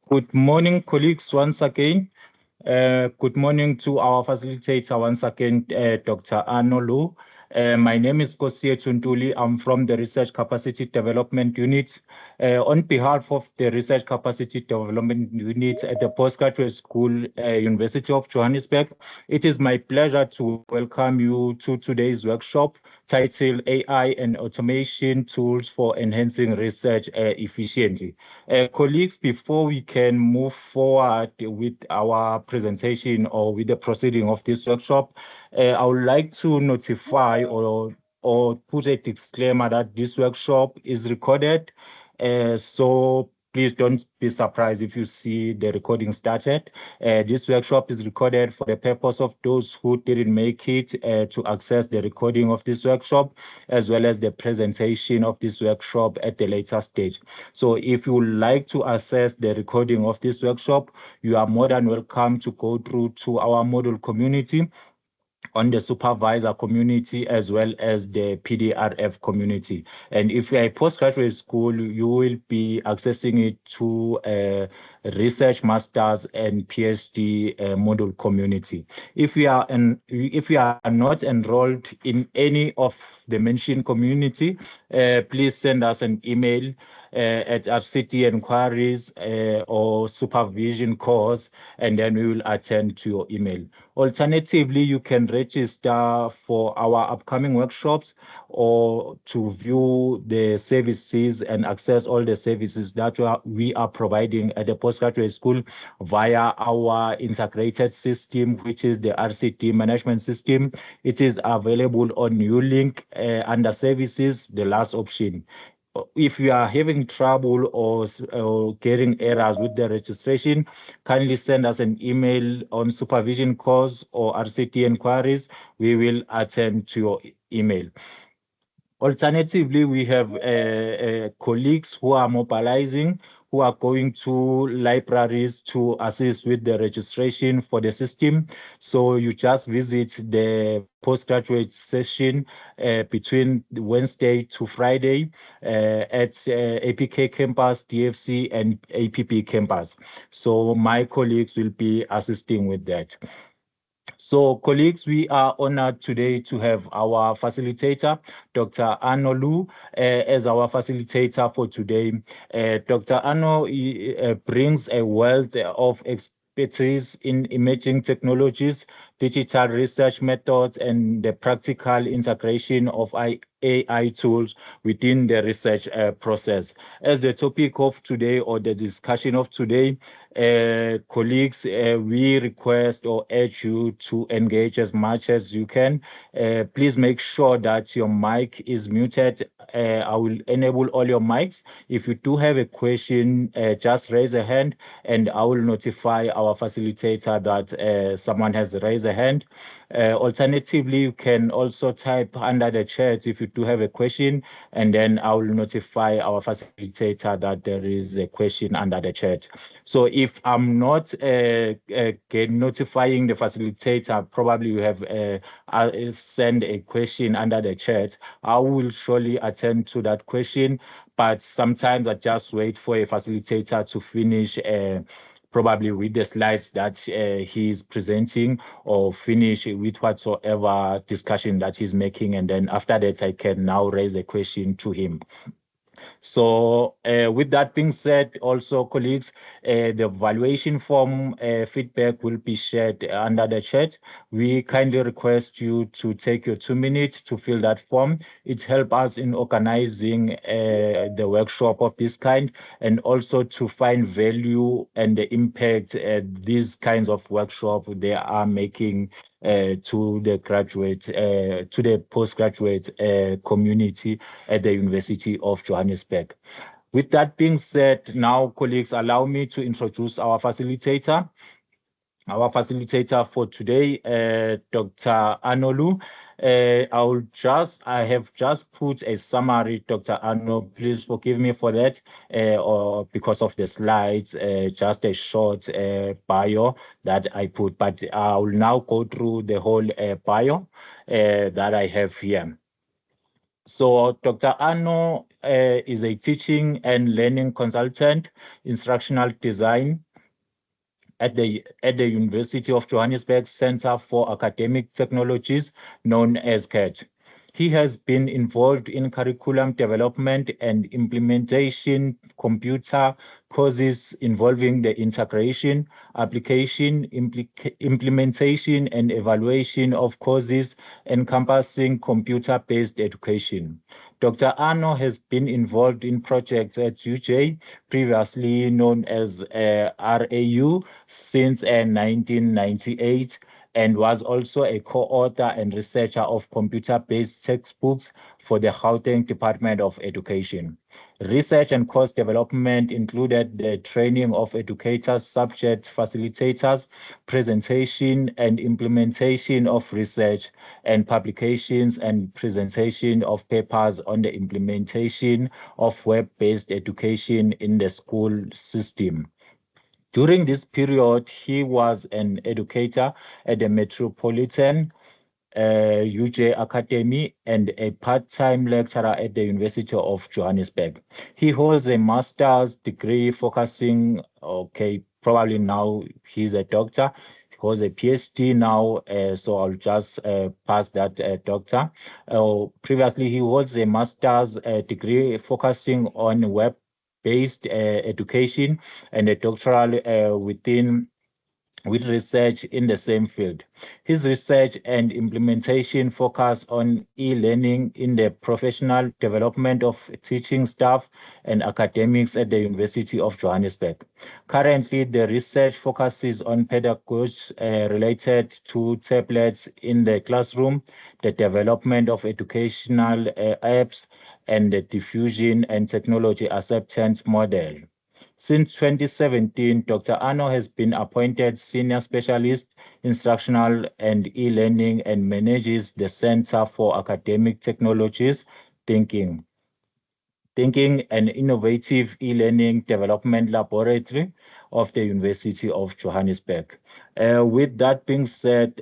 Good morning, colleagues, once again. Good morning to our facilitator once again, Dr. Anolu. My name is Kosie Tuntuli. I'm from the Research Capacity Development Unit. On behalf of the Research Capacity Development Unit at the Postgraduate School, University of Johannesburg, it is my pleasure to welcome you to today's workshop titled AI and Automation Tools for Enhancing Research Efficiency. Colleagues, before we can move forward with our presentation or with the proceeding of this workshop, I would like to notify or put a disclaimer that this workshop is recorded. So please don't be surprised if you see the recording started. This workshop is recorded for the purpose of those who didn't make it to access the recording of this workshop, as well as the presentation of this workshop at the later stage. So if you would like to access the recording of this workshop, you are more than welcome to go through to our module community on the supervisor community as well as the PDRF community. And if you're a postgraduate school, you will be accessing it to research masters and PhD module community. If you are not enrolled in any of the mentioned community, please send us an email at RCT inquiries or supervision course, and then we will attend to your email. Alternatively, you can register for our upcoming workshops or to view the services and access all the services that we are providing at the postgraduate school via our integrated system, which is the RCT management system. It is available on ULink under services, the last option. If you are having trouble or getting errors with the registration, kindly send us an email on supervision calls or RCT inquiries. We will attend to your email. Alternatively, we have colleagues who are mobilizing, who are going to libraries to assist with the registration for the system. So you just visit the postgraduate session between Wednesday to Friday at APK campus, DFC, and APP campus. So my colleagues will be assisting with that. So, colleagues, we are honored today to have our facilitator, Dr. Anolu, as our facilitator for today. Dr. Ano brings a wealth of expertise in emerging technologies, digital research methods, and the practical integration of AI tools within the research process. As the topic of today or the discussion of today, colleagues, we request or urge you to engage as much as you can. Please make sure that your mic is muted. I will enable all your mics. If you do have a question, just raise a hand and I will notify our facilitator that someone has raised a hand. Alternatively, you can also type under the chat if you do have a question, and then I will notify our facilitator that there is a question under the chat. So if I'm not notifying the facilitator, probably you have send a question under the chat. I will surely attend to that question, but sometimes I just wait for a facilitator to finish probably with the slides that he's presenting or finish with whatsoever discussion that he's making. And then after that, I can now raise a question to him. So with that being said, also colleagues, the evaluation form feedback will be shared under the chat. We kindly request you to take your 2 minutes to fill that form. It helps us in organizing the workshop of this kind and also to find value and the impact these kinds of workshops they are making to the graduate, to the postgraduate community at the University of Johannesburg. With that being said, now, colleagues, allow me to introduce our facilitator. Our facilitator for today, Dr. Anolu. I have just put a summary, Dr. Ano. Please forgive me for that, or because of the slides, just a short bio that I put. But I will now go through the whole bio that I have here. So Dr. Arno is a teaching and learning consultant, instructional design at the University of Johannesburg Center for Academic Technologies, known as CAT. He has been involved in curriculum development and implementation computer courses involving the integration, application, implementation, and evaluation of courses encompassing computer-based education. Dr. Arno has been involved in projects at UJ, previously known as RAU, since 1998, and was also a co-author and researcher of computer-based textbooks for the Gauteng Department of Education. Research and course development included the training of educators, subject facilitators, presentation and implementation of research, and publications and presentation of papers on the implementation of web-based education in the school system. During this period, he was an educator at the Metropolitan UJ Academy and a part-time lecturer at the University of Johannesburg. He holds a master's degree focusing, probably now he's a doctor. He holds a PhD now, so I'll just pass that doctor. Previously, he holds a master's degree focusing on web-based education and a doctoral with research in the same field. His research and implementation focus on e-learning in the professional development of teaching staff and academics at the University of Johannesburg. Currently, the research focuses on pedagogy related to tablets in the classroom, the development of educational apps, and the diffusion and technology acceptance model. Since 2017, Dr. Arno has been appointed Senior Specialist Instructional and E-Learning and manages the Center for Academic Technologies, Thinking an innovative e-learning development laboratory of the University of Johannesburg. With that being said,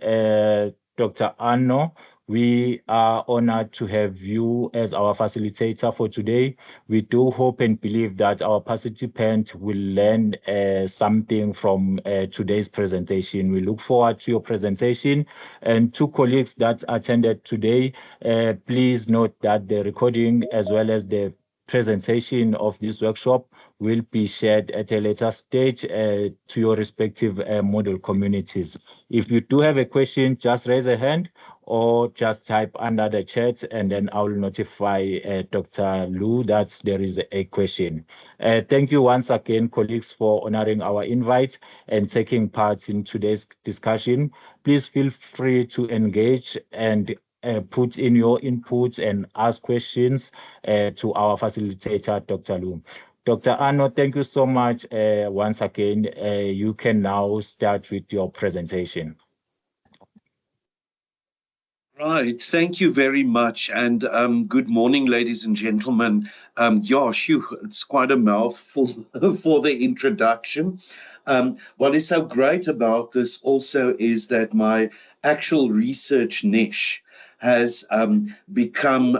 Dr. Arno, we are honored to have you as our facilitator for today. We do hope and believe that our participants will learn something from today's presentation. We look forward to your presentation. And to colleagues that attended today, please note that the recording as well as the presentation of this workshop will be shared at a later stage to your respective Moodle communities. If you do have a question, just raise a hand or just type under the chat, and then I will notify Dr. Lou that there is a question. Thank you once again, colleagues, for honoring our invite and taking part in today's discussion. Please feel free to engage and put in your inputs and ask questions to our facilitator, Dr. Lou. Dr. Arno, thank you so much once again. You can now start with your presentation. Right, thank you very much, and good morning, ladies and gentlemen. It's quite a mouthful for the introduction. What is so great about this also is that my actual research niche has become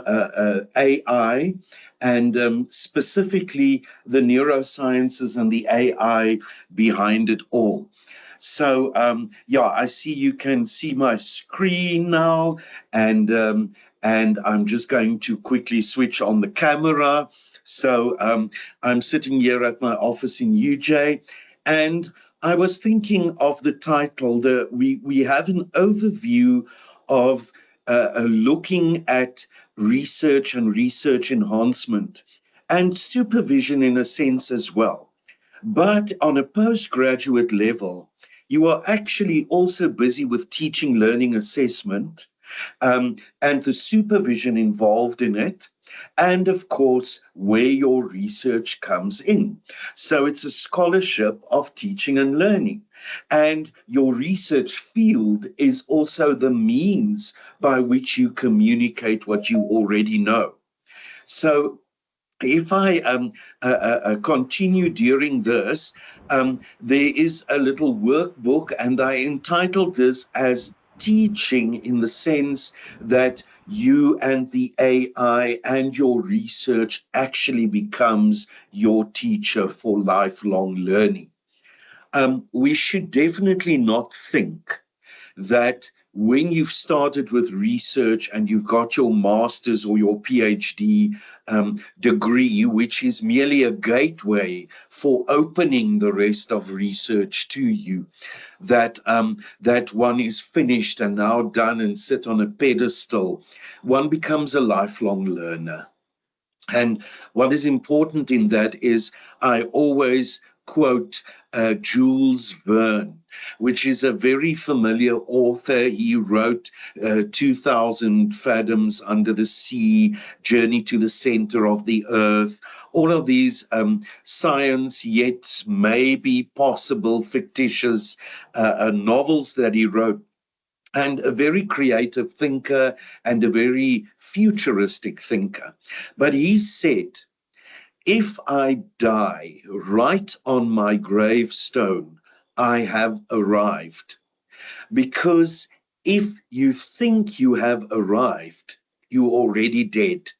AI, and specifically the neurosciences and the AI behind it all. So, I see you can see my screen now, and I'm just going to quickly switch on the camera. So I'm sitting here at my office in UJ, and I was thinking of the title. We have an overview of looking at research and research enhancement and supervision in a sense as well. But on a postgraduate level, you are actually also busy with teaching, learning, assessment, and the supervision involved in it, and of course, where your research comes in. So it's a scholarship of teaching and learning. And your research field is also the means by which you communicate what you already know. So if I continue during this, there is a little workbook, and I entitled this as teaching in the sense that you and the AI and your research actually becomes your teacher for lifelong learning. We should definitely not think that when you've started with research and you've got your master's or your PhD degree, which is merely a gateway for opening the rest of research to you, that one is finished and now done and sit on a pedestal. One becomes a lifelong learner. And what is important in that is I always quote Jules Verne, which is a very familiar author. He wrote 2000 Fathoms Under the Sea, Journey to the Center of the Earth, all of these science yet maybe possible fictitious novels that he wrote, and a very creative thinker and a very futuristic thinker. But he said, if I die right on my gravestone, I have arrived. Because if you think you have arrived, you're already dead.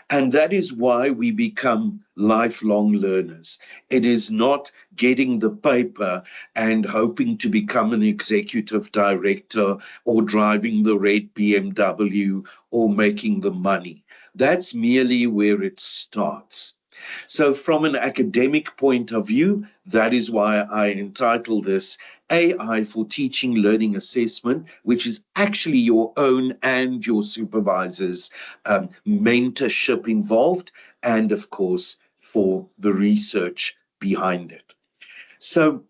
And that is why we become lifelong learners. It is not getting the paper and hoping to become an executive director or driving the red BMW or making the money. That's merely where it starts. So from an academic point of view, that is why I entitled this AI for Teaching Learning Assessment, which is actually your own and your supervisor's mentorship involved, and of course, for the research behind it. So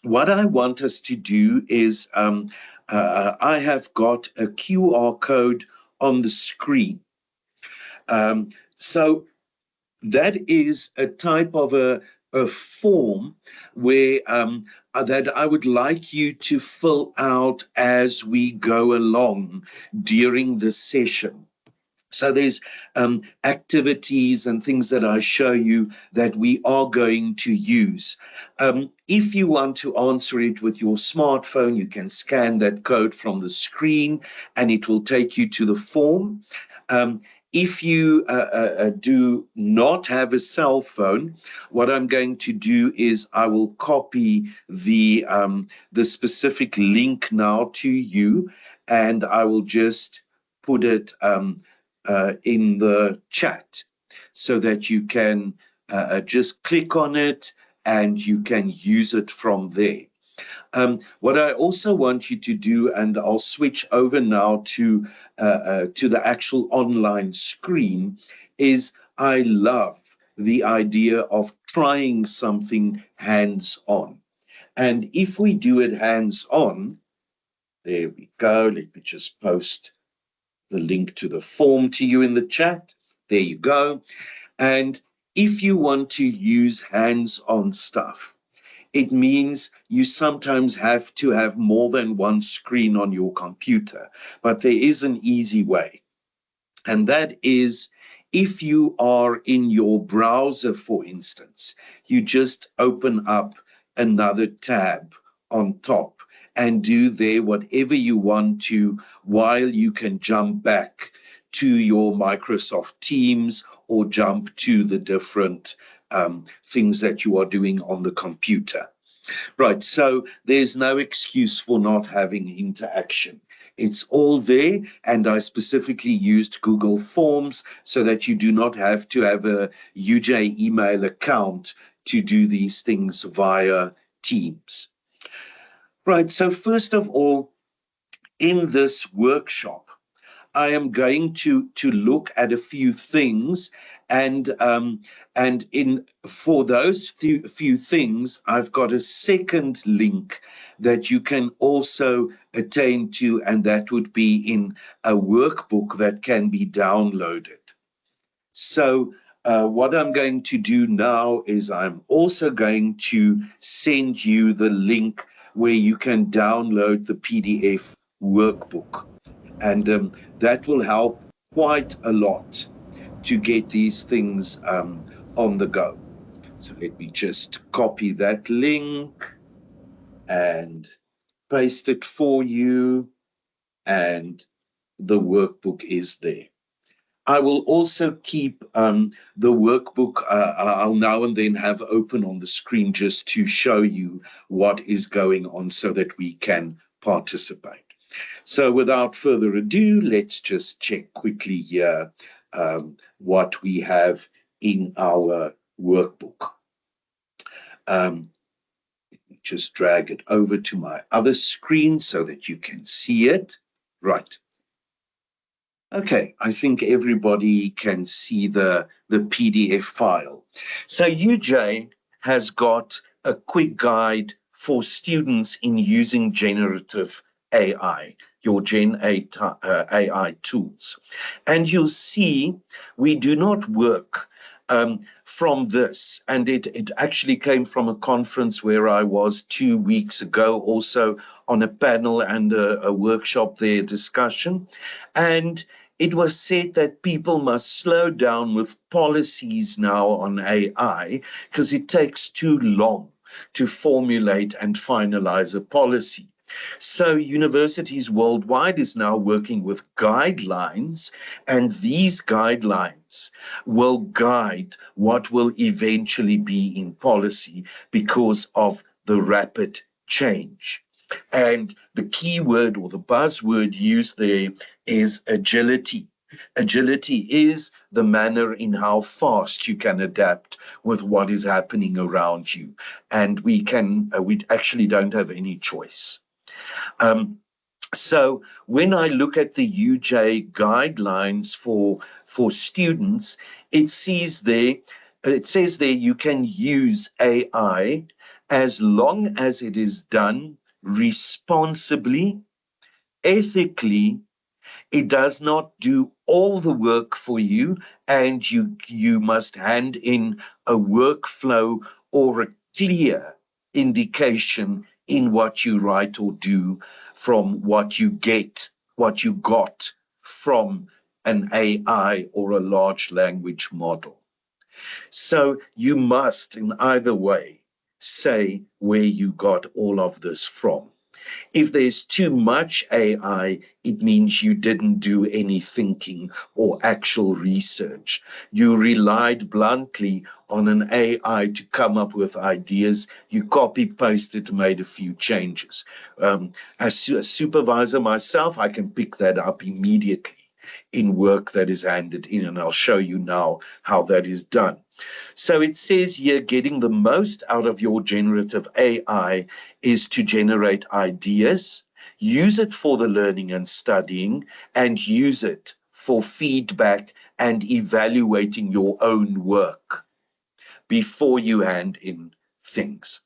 what I want us to do is I have got a QR code on the screen. So that is a type of a form where that I would like you to fill out as we go along during the session. So there's activities and things that I show you that we are going to use. If you want to answer it with your smartphone, you can scan that code from the screen and it will take you to the form. If you do not have a cell phone, what I'm going to do is I will copy the specific link now to you, and I will just put it in the chat so that you can just click on it and you can use it from there. What I also want you to do, and I'll switch over now to the actual online screen, is I love the idea of trying something hands-on. And if we do it hands-on, there we go. Let me just post the link to the form to you in the chat. There you go. And if you want to use hands-on stuff, it means you sometimes have to have more than one screen on your computer, but there is an easy way. And that is, if you are in your browser, for instance, you just open up another tab on top and do there whatever you want to while you can jump back to your Microsoft Teams or jump to the different things that you are doing on the computer. Right, so there's no excuse for not having interaction. It's all there, and I specifically used Google Forms so that you do not have to have a UJ email account to do these things via Teams. Right, so first of all, in this workshop, I am going to look at a few things, and for those few things, I've got a second link that you can also attain to, and that would be in a workbook that can be downloaded. So what I'm going to do now is I'm also going to send you the link where you can download the PDF workbook. And that will help quite a lot to get these things on the go. So let me just copy that link and paste it for you, and the workbook is there. I will also keep the workbook, I'll now and then have open on the screen just to show you what is going on so that we can participate. So without further ado, let's just check quickly here what we have in our workbook. Just drag it over to my other screen so that you can see it. Right. Okay, I think everybody can see the PDF file. So UJ has got a quick guide for students in using generative AI, your Gen AI tools. And you'll see we do not work from this. And it actually came from a conference where I was 2 weeks ago, also on a panel and a workshop there discussion. And it was said that people must slow down with policies now on AI because it takes too long to formulate and finalize a policy. So universities worldwide is now working with guidelines, and these guidelines will guide what will eventually be in policy because of the rapid change. And the key word or the buzzword used there is agility. Agility is the manner in how fast you can adapt with what is happening around you. And we actually don't have any choice. So when I look at the UJ guidelines for students, it says there you can use AI as long as it is done responsibly, ethically. It does not do all the work for you, and you must hand in a workflow or a clear indication in what you write or do from what you got from an AI or a large language model. So you must, in either way, say where you got all of this from. If there's too much AI, it means you didn't do any thinking or actual research. You relied bluntly on an AI to come up with ideas. You copy pasted, made a few changes. As a supervisor myself, I can pick that up immediately in work that is handed in, and I'll show you now how that is done. So it says here, getting the most out of your generative AI is to generate ideas, use it for the learning and studying, and use it for feedback and evaluating your own work before you hand in things.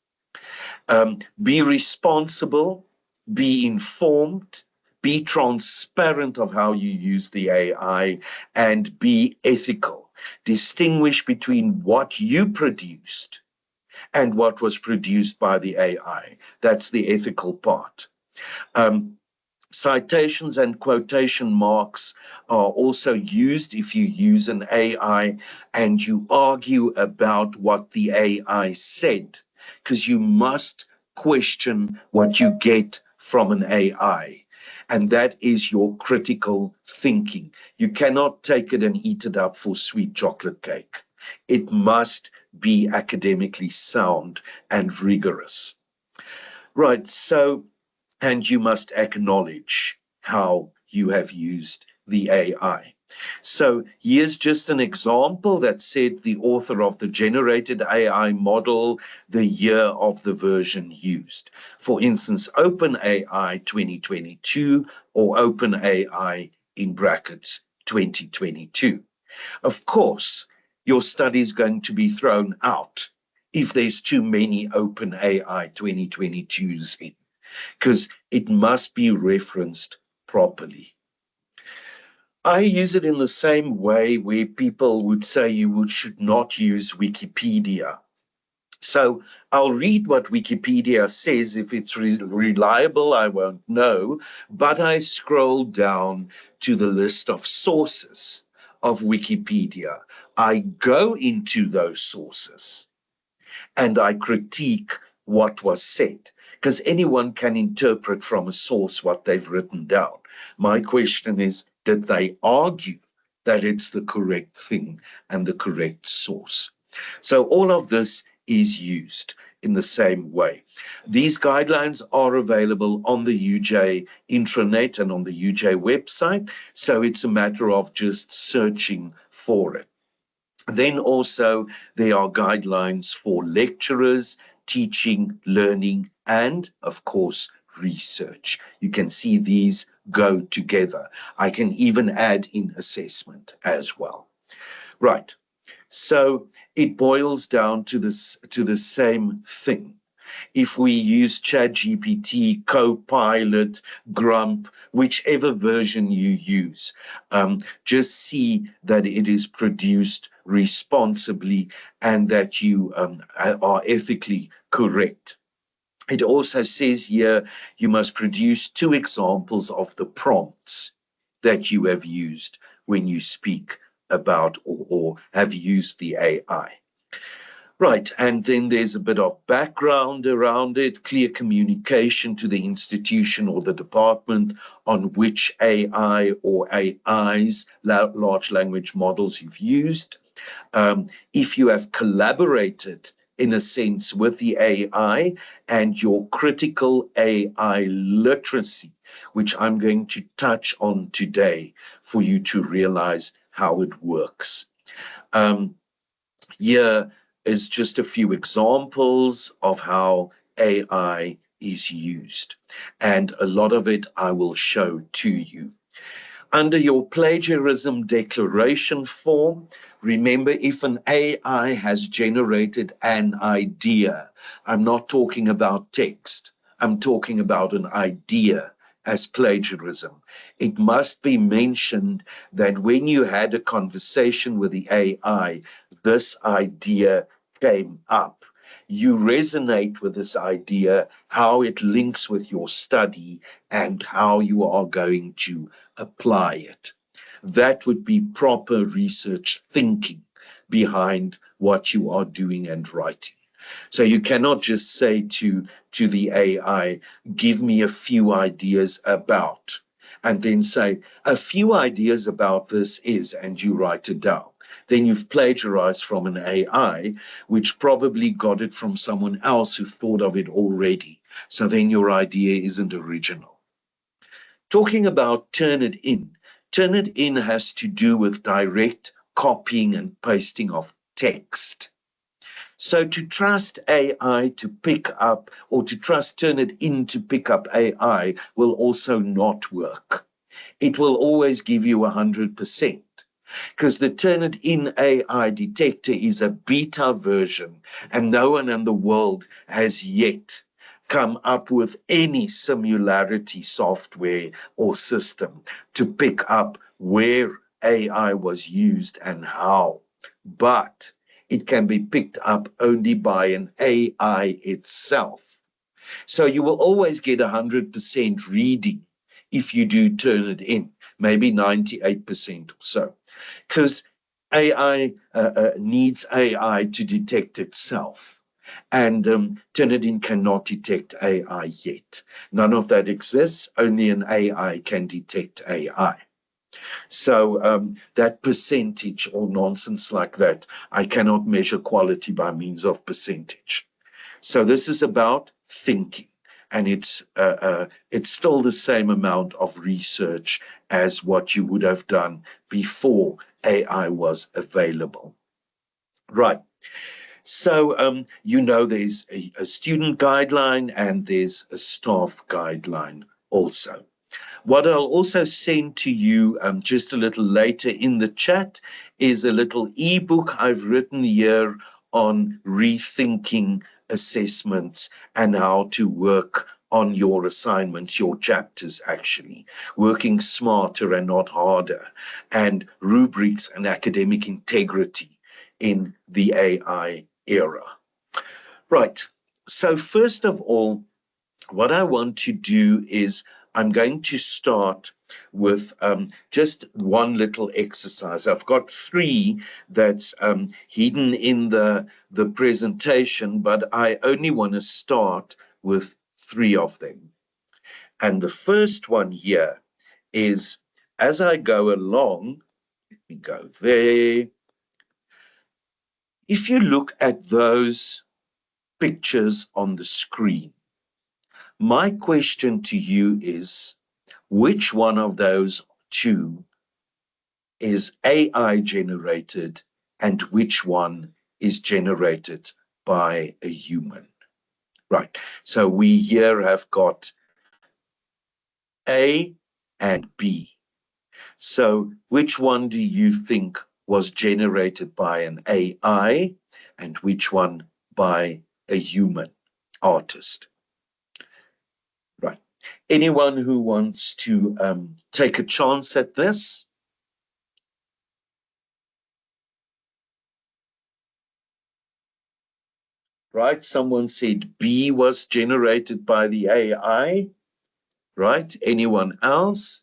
Be responsible, be informed, be transparent of how you use the AI, and be ethical. Distinguish between what you produced and what was produced by the AI. That's the ethical part. Citations and quotation marks are also used if you use an AI and you argue about what the AI said, because you must question what you get from an AI. And that is your critical thinking. You cannot take it and eat it up for sweet chocolate cake. It must be academically sound and rigorous. Right, so, and you must acknowledge how you have used the AI. So here's just an example that said the author of the generated AI model, the year of the version used. For instance, OpenAI 2022 or OpenAI in brackets 2022. Of course, your study is going to be thrown out if there's too many OpenAI 2022s in, because it must be referenced properly. I use it in the same way where people would say you should not use Wikipedia. So I'll read what Wikipedia says. If it's reliable, I won't know. But I scroll down to the list of sources of Wikipedia. I go into those sources and I critique what was said. because anyone can interpret from a source what they've written down. My question is, did they argue that it's the correct thing and the correct source? So all of this is used in the same way. These guidelines are available on the UJ intranet and on the UJ website, so it's a matter of just searching for it. Then also there are guidelines for lecturers, teaching, learning, and of course, research. You can see these go together. I can even add in assessment as well. Right. So it boils down to the same thing. If we use ChatGPT, Copilot, Grump, whichever version you use, just see that it is produced responsibly and that you are ethically correct. It also says here you must produce 2 examples of the prompts that you have used when you speak about or have used the AI. Right, and then there's a bit of background around it, clear communication to the institution or the department on which AI or AIs, large language models you've used. If you have collaborated in a sense with the AI and your critical AI literacy, which I'm going to touch on today for you to realize how it works. Here is just a few examples of how AI is used, and a lot of it I will show to you. Under your plagiarism declaration form, remember, if an AI has generated an idea, I'm not talking about text, I'm talking about an idea as plagiarism. It must be mentioned that when you had a conversation with the AI, this idea came up. You resonate with this idea, how it links with your study, and how you are going to apply it. That would be proper research thinking behind what you are doing and writing. So you cannot just say to the AI, give me a few ideas about, and then say, a few ideas about this is, and you write it down. Then you've plagiarized from an AI, which probably got it from someone else who thought of it already. So then your idea isn't original. Talking about Turnitin has to do with direct copying and pasting of text. So to trust AI to pick up, or to trust Turnitin to pick up AI, will also not work. It will always give you 100%. Because the Turnitin AI detector is a beta version, and no one in the world has yet come up with any similarity software or system to pick up where AI was used and how. But it can be picked up only by an AI itself. So you will always get 100% reading if you do Turnitin, maybe 98% or so, because AI needs AI to detect itself. And Turnitin cannot detect AI yet. None of that exists. Only an AI can detect AI. So that percentage or nonsense like that, I cannot measure quality by means of percentage. So this is about thinking, and it's still the same amount of research as what you would have done before AI was available. Right. So there's a student guideline and there's a staff guideline also. What I'll also send to you just a little later in the chat is a little ebook I've written here on rethinking assessments and how to work on your assignments, your chapters actually, working smarter and not harder, and rubrics and academic integrity in the AI era. Right, so first of all, what I want to do is I'm going to start with just one little exercise. I've got 3 that's hidden in the presentation, but I only want to start with 3 of them. And the first one here is, as I go along, let me go there. If you look at those pictures on the screen, my question to you is, which one of those two is AI generated and which one is generated by a human? Right, so we here have got A and B. So which one do you think was generated by an AI and which one by a human artist? Right. Anyone who wants to take a chance at this? Right, someone said B was generated by the AI. Right, anyone else?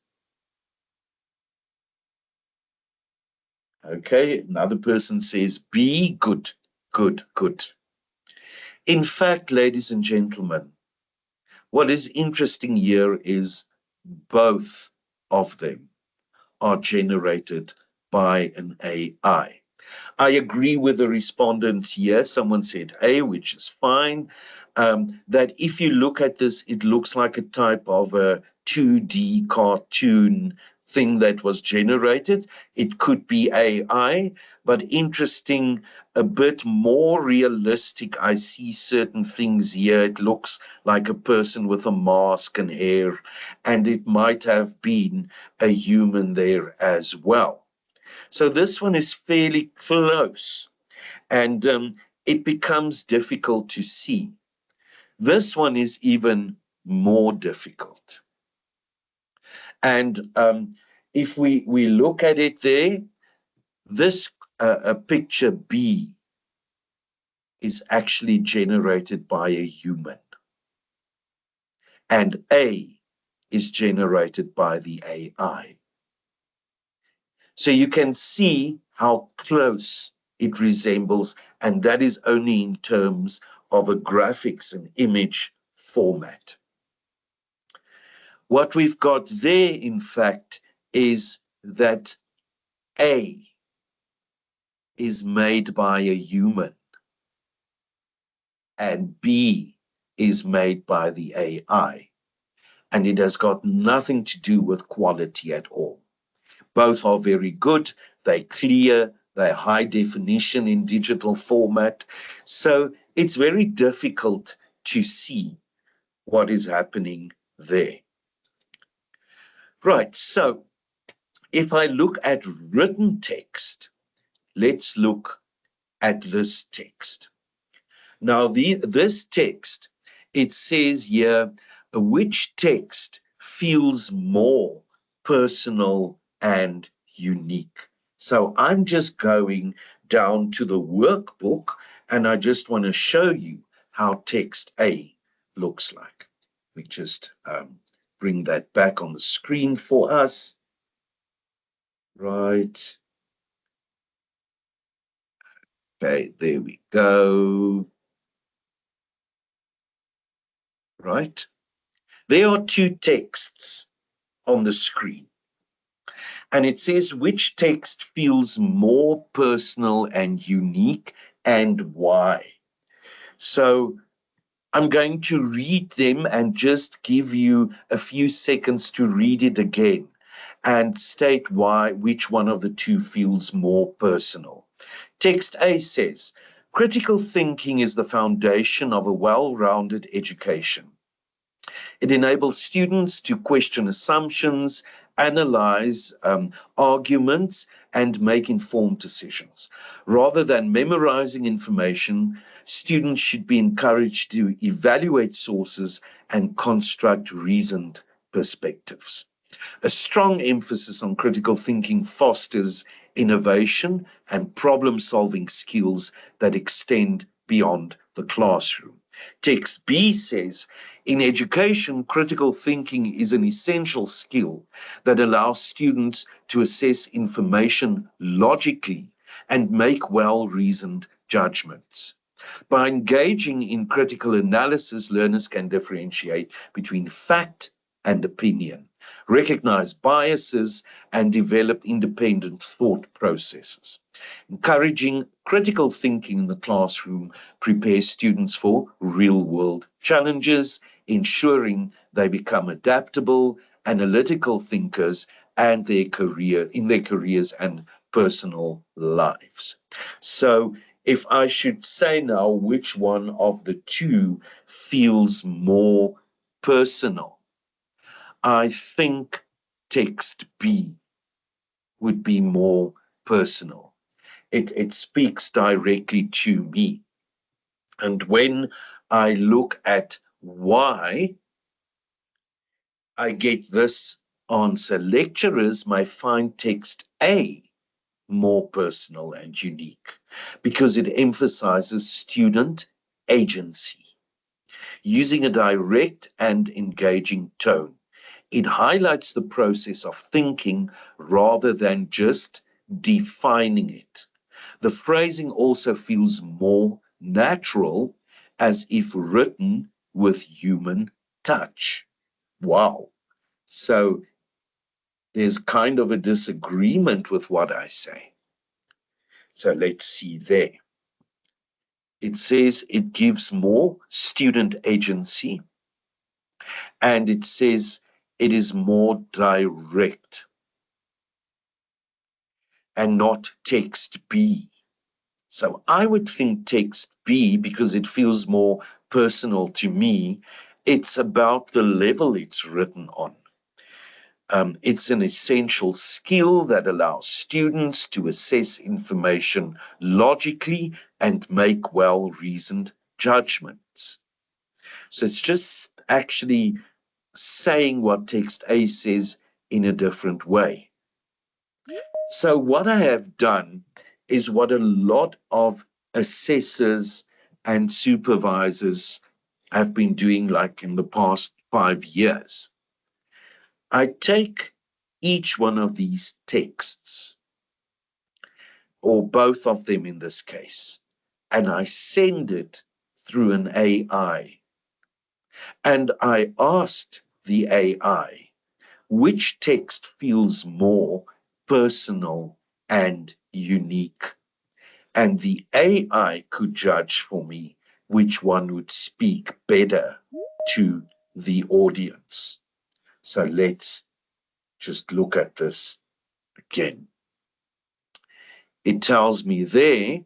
Okay, another person says B. Good, good, good. In fact, ladies and gentlemen, what is interesting here is both of them are generated by an AI. I agree with the respondents here. Someone said A, which is fine. That if you look at this, it looks like a type of a 2D cartoon thing that was generated. It could be AI, but interesting, a bit more realistic. I see certain things here. It looks like a person with a mask and hair, and it might have been a human there as well. So this one is fairly close, and it becomes difficult to see. This one is even more difficult. And if we look at it there, this picture B is actually generated by a human, and A is generated by the AI. So you can see how close it resembles, and that is only in terms of a graphics and image format. What we've got there, in fact, is that A is made by a human and B is made by the AI. And it has got nothing to do with quality at all. Both are very good, they're clear, they're high definition in digital format. So it's very difficult to see what is happening there. Right, so if I look at written text, let's look at this text. Now, this text, it says here, which text feels more personal and unique? So I'm just going down to the workbook and I just want to show you how text A looks like. We just bring that back on the screen for us. Right. Okay, there we go. Right. There are two texts on the screen. And it says which text feels more personal and unique and why. So I'm going to read them and just give you a few seconds to read it again and state why, which one of the two feels more personal. Text A says, critical thinking is the foundation of a well-rounded education. It enables students to question assumptions, analyze arguments, and make informed decisions. Rather than memorizing information, students should be encouraged to evaluate sources and construct reasoned perspectives. A strong emphasis on critical thinking fosters innovation and problem-solving skills that extend beyond the classroom. Text B says, in education, critical thinking is an essential skill that allows students to assess information logically and make well-reasoned judgments. By engaging in critical analysis, learners can differentiate between fact and opinion, recognize biases, and develop independent thought processes. Encouraging critical thinking in the classroom prepares students for real-world challenges, ensuring they become adaptable, analytical thinkers and in their careers and personal lives. So if I should say now which one of the two feels more personal, I think text B would be more personal. It speaks directly to me. And when I look at why I get this answer, lecturers might find text A more personal and unique because it emphasizes student agency. Using a direct and engaging tone, it highlights the process of thinking rather than just defining it. The phrasing also feels more natural, as if written with human touch. Wow. So there's kind of a disagreement with what I say. So let's see there. It says it gives more student agency, and it says it is more direct and not text B. So I would think text B, because it feels more personal to me, it's about the level it's written on. It's an essential skill that allows students to assess information logically and make well-reasoned judgments. So it's just actually saying what text A says in a different way. So what I have done is what a lot of assessors and supervisors have been doing like in the past 5 years. I take each one of these texts, or both of them in this case, and I send it through an AI. And I asked the AI, which text feels more personal and unique? And the AI could judge for me which one would speak better to the audience. So let's just look at this again. It tells me there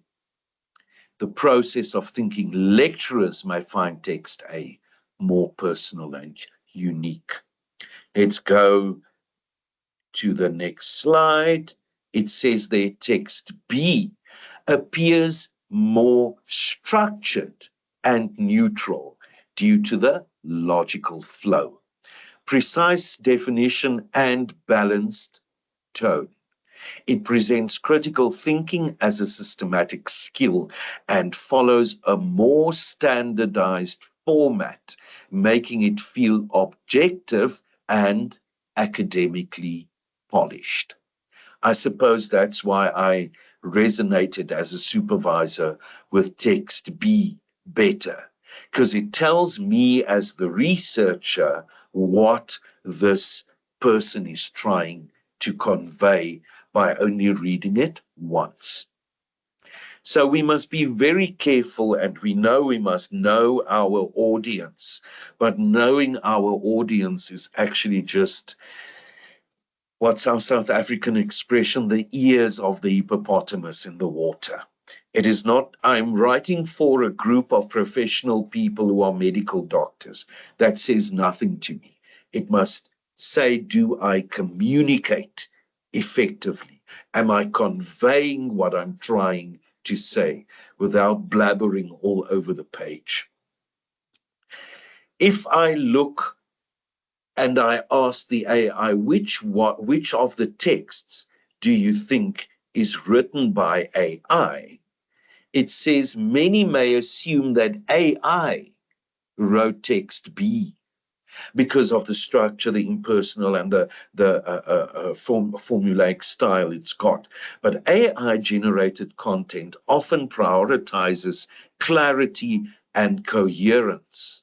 the process of thinking lecturers may find text A more personal and unique. Let's go to the next slide. It says there text B appears more structured and neutral due to the logical flow, precise definition, and balanced tone. It presents critical thinking as a systematic skill and follows a more standardized format, making it feel objective and academically polished. I suppose that's why I resonated as a supervisor with text B better, because it tells me as the researcher what this person is trying to convey by only reading it once. So we must be very careful, and we know we must know our audience, but knowing our audience is actually just what's our South African expression, the ears of the hippopotamus in the water. It is not, I'm writing for a group of professional people who are medical doctors. That says nothing to me. It must say, do I communicate effectively? Am I conveying what I'm trying to say without blabbering all over the page? If I look and I ask the AI, which of the texts do you think is written by AI? It says many may assume that AI wrote text B, because of the structure, the impersonal, and the formulaic style it's got. But AI-generated content often prioritizes clarity and coherence,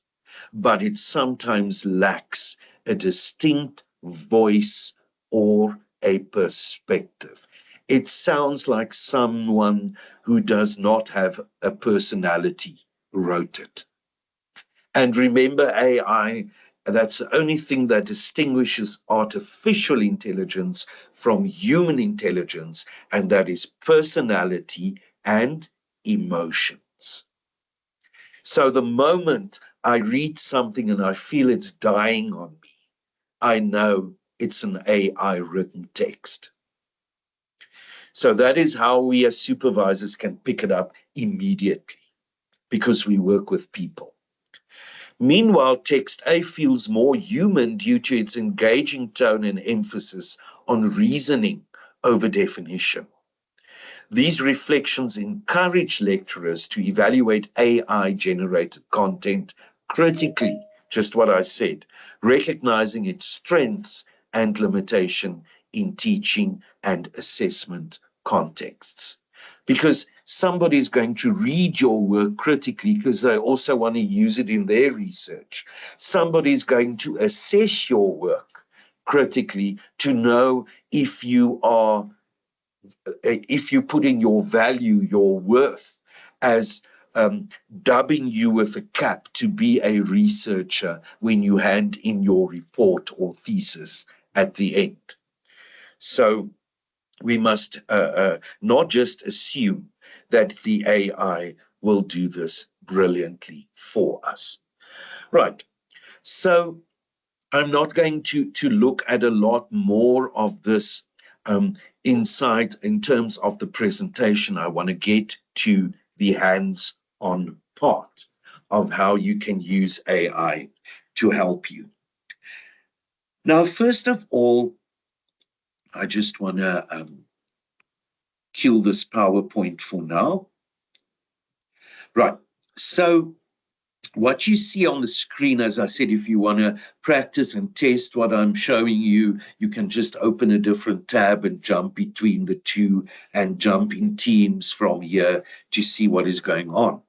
but it sometimes lacks a distinct voice or a perspective. It sounds like someone who does not have a personality wrote it. And remember, AI, that's the only thing that distinguishes artificial intelligence from human intelligence, and that is personality and emotions. So the moment I read something and I feel it's dying on me, I know it's an AI written text. So that is how we as supervisors can pick it up immediately, because we work with people. Meanwhile, text A feels more human due to its engaging tone and emphasis on reasoning over definition. These reflections encourage lecturers to evaluate AI-generated content critically, just what I said, recognizing its strengths and limitation in teaching and assessment contexts. Because somebody is going to read your work critically because they also want to use it in their research. Somebody is going to assess your work critically to know if you put in your value, your worth, as dubbing you with a cap to be a researcher when you hand in your report or thesis at the end. So we must not just assume that the AI will do this brilliantly for us. Right. So I'm not going to look at a lot more of this inside in terms of the presentation. I want to get to the hands-on part of how you can use AI to help you. Now, first of all, I just want to kill this PowerPoint for now. Right. So what you see on the screen, as I said, if you want to practice and test what I'm showing you, you can just open a different tab and jump between the two and jump in Teams from here to see what is going on.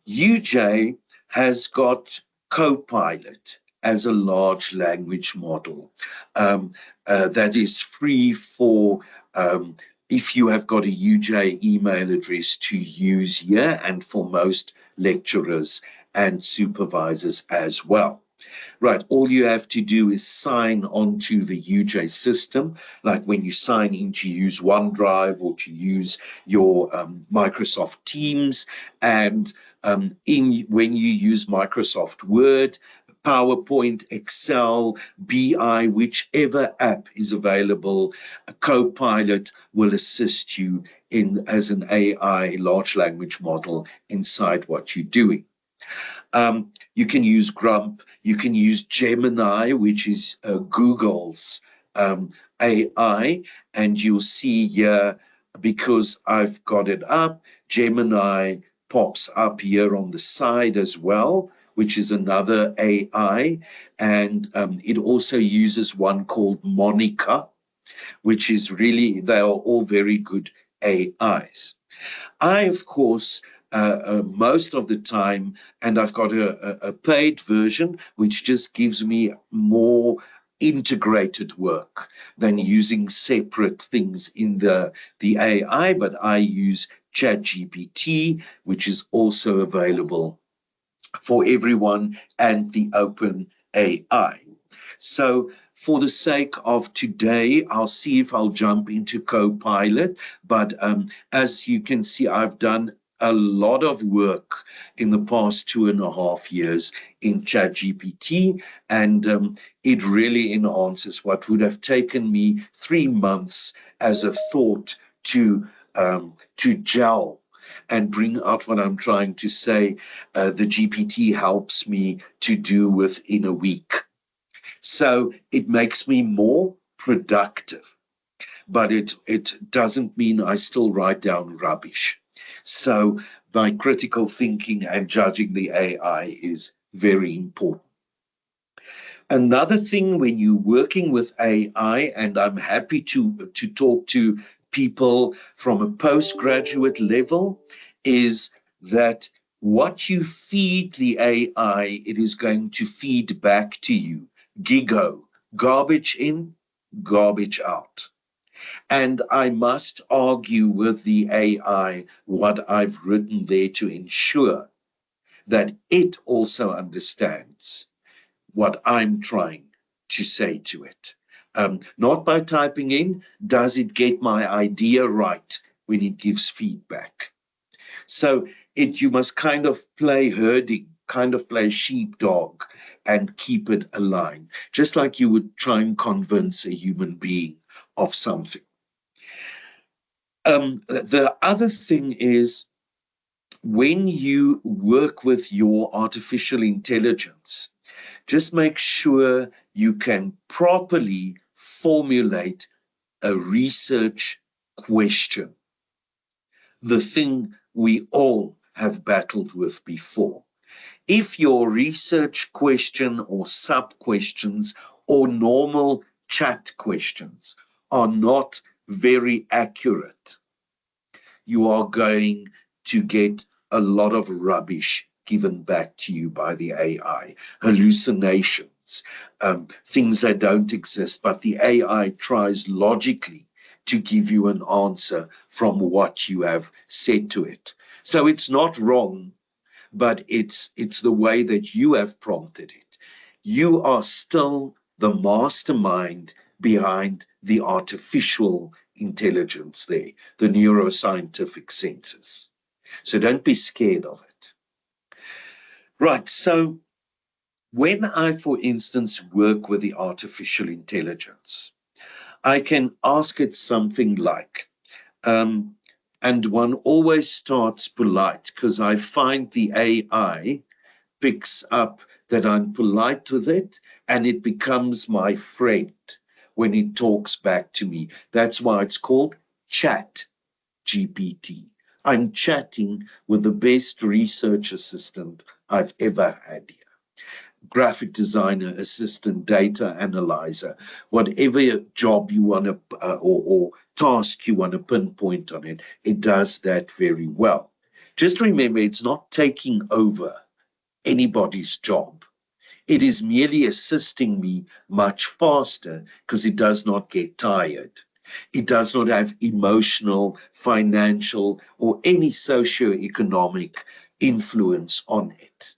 UJ has got Copilot as a large language model that is free for if you have got a UJ email address to use here, and for most lecturers and supervisors as well. Right, all you have to do is sign onto the UJ system, like when you sign in to use OneDrive or to use your Microsoft Teams, and when you use Microsoft Word, PowerPoint, Excel, BI, whichever app is available, a Copilot will assist you in as an AI large language model inside what you're doing. You can use Grump, you can use Gemini, which is Google's AI, and you'll see here, because I've got it up, Gemini pops up here on the side as well, which is another AI, and it also uses one called Monica, which is really, they are all very good AIs. I, of course, most of the time, and I've got a paid version, which just gives me more integrated work than using separate things in the AI, but I use ChatGPT, which is also available for everyone, and the Open AI. So for the sake of today, I'll see if I'll jump into Copilot. But as you can see, I've done a lot of work in the past 2.5 years in ChatGPT, and it really enhances what would have taken me 3 months as a thought to gel and bring out what I'm trying to say. The GPT helps me to do within a week. So it makes me more productive, but it doesn't mean I still write down rubbish. So my critical thinking and judging the AI is very important. Another thing when you're working with AI, and I'm happy to talk to people from a postgraduate level, is that what you feed the AI, it is going to feed back to you. GIGO, garbage in, garbage out. And I must argue with the AI what I've written there to ensure that it also understands what I'm trying to say to it. Not by typing in, does it get my idea right when it gives feedback? So you must kind of play herding, kind of play sheepdog and keep it aligned, just like you would try and convince a human being of something. The other thing is when you work with your artificial intelligence, just make sure you can properly formulate a research question. The thing we all have battled with before. If your research question or sub-questions or normal chat questions are not very accurate, you are going to get a lot of rubbish given back to you by the AI, hallucinations, things that don't exist, but the AI tries logically to give you an answer from what you have said to it. So it's not wrong, but it's the way that you have prompted it. You are still the mastermind behind the artificial intelligence there, the neuroscientific senses. So don't be scared of it. Right, so when I, for instance, work with the artificial intelligence, I can ask it something like, and one always starts polite because I find the AI picks up that I'm polite with it and it becomes my friend when it talks back to me. That's why it's called Chat GPT. I'm chatting with the best research assistant I've ever had here. Graphic designer, assistant, data analyzer, whatever job you want to, or task you want to pinpoint on it, it does that very well. Just remember, it's not taking over anybody's job. It is merely assisting me much faster because it does not get tired. It does not have emotional, financial, or any socio-economic influence on it.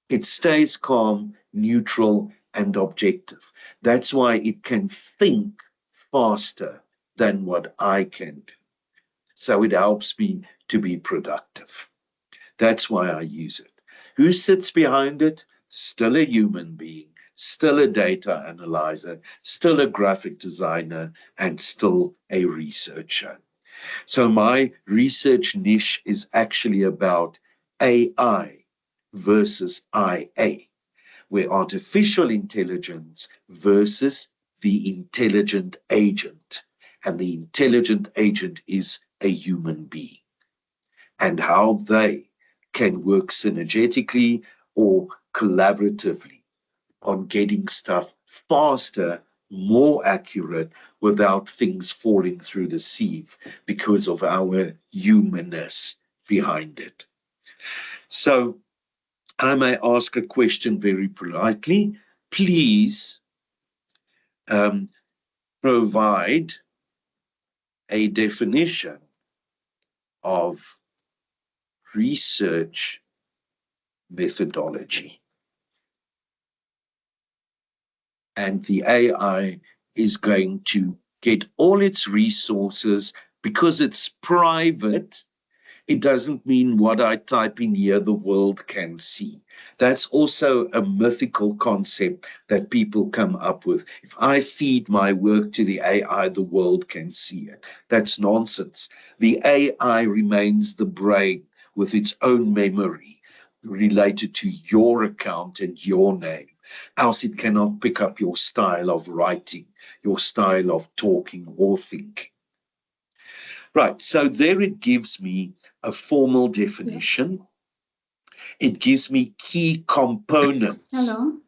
It stays calm, neutral, and objective. That's why it can think faster than what I can do. So it helps me to be productive. That's why I use it. Who sits behind it? Still a human being, still a data analyzer, still a graphic designer, and still a researcher. So my research niche is actually about AI versus IA, where artificial intelligence versus the intelligent agent. And the intelligent agent is a human being. And how they can work synergetically or collaboratively on getting stuff faster, more accurate, without things falling through the sieve because of our humanness behind it. So I may ask a question very politely. Please provide a definition of research methodology. And the AI is going to get all its resources because it's private. It doesn't mean what I type in here, the world can see. That's also a mythical concept that people come up with. If I feed my work to the AI, the world can see it. That's nonsense. The AI remains the brain with its own memory related to your account and your name. Else it cannot pick up your style of writing, your style of talking or thinking. Right, so there it gives me a formal definition. It gives me key components. Hello.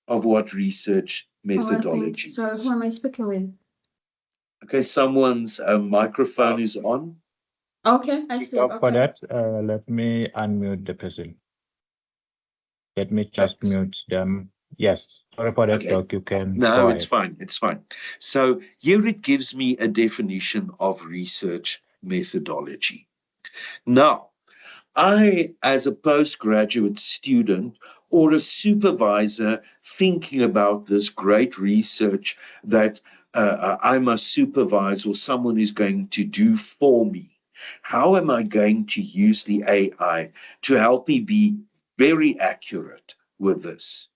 of what research methodology So is. who am I speaking with? Okay, someone's microphone is on. Okay, I see. For Okay. that, let me unmute the person. Let me just Thanks. mute them. Yes, sorry for that, Okay. Doc. You can No, go it's ahead. fine. It's fine. So here it gives me a definition of research methodology. Now, I, as a postgraduate student or a supervisor thinking about this great research that I must supervise or someone is going to do for me, how am I going to use the AI to help me be very accurate with this?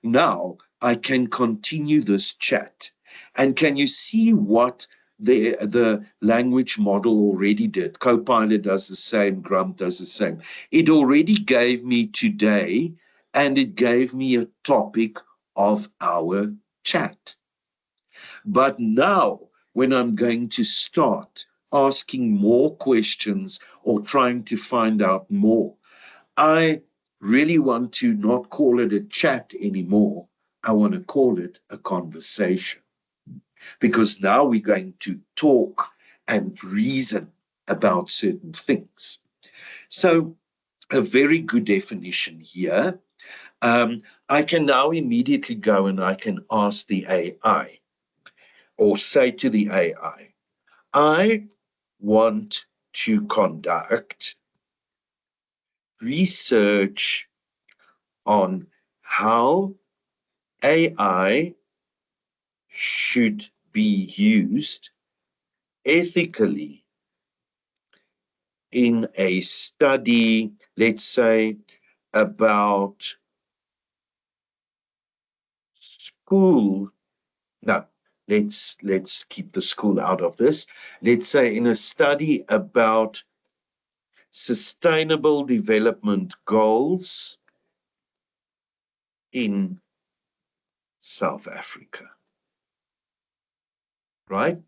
Now I can continue this chat. And can you see what the language model already did? Copilot does the same, Grump does the same. It already gave me today, and it gave me a topic of our chat. But now, when I'm going to start asking more questions or trying to find out more, I really want to not call it a chat anymore. I want to call it a conversation, because now we're going to talk and reason about certain things. So, a very good definition here. I can now immediately go and I can ask the AI or say to the AI, I want to conduct research on how AI should be used ethically in a study, let's say, about school. No, let's keep the school out of this. Let's say in a study about sustainable development goals in South Africa. Right?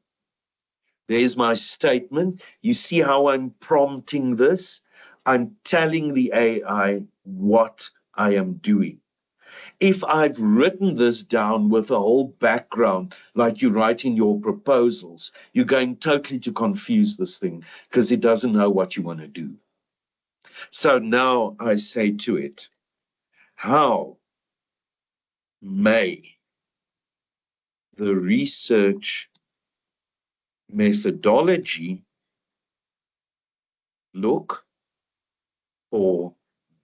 There's my statement. You see how I'm prompting this? I'm telling the AI what I am doing. If I've written this down with a whole background, like you write in your proposals, you're going totally to confuse this thing because it doesn't know what you want to do. So now I say to it, how may the research methodology look for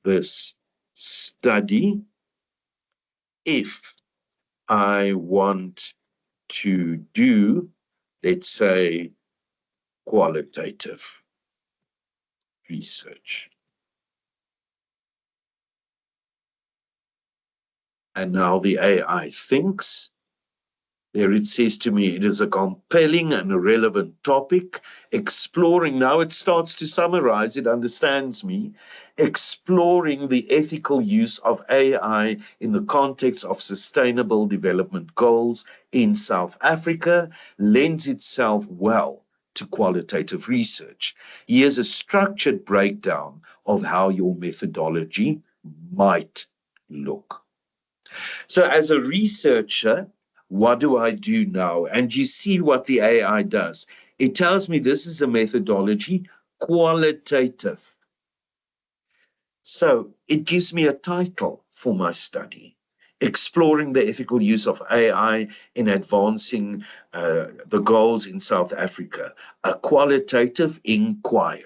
this study if I want to do, let's say, qualitative research? And now the AI thinks. There it says to me, it is a compelling and a relevant topic. Exploring, now it starts to summarize, it understands me. Exploring the ethical use of AI in the context of sustainable development goals in South Africa lends itself well to qualitative research. Here's a structured breakdown of how your methodology might look. So as a researcher, what do I do now? And you see what the AI does. It tells me this is a methodology, qualitative. So it gives me a title for my study, exploring the ethical use of AI in advancing the goals in South Africa, a qualitative inquiry.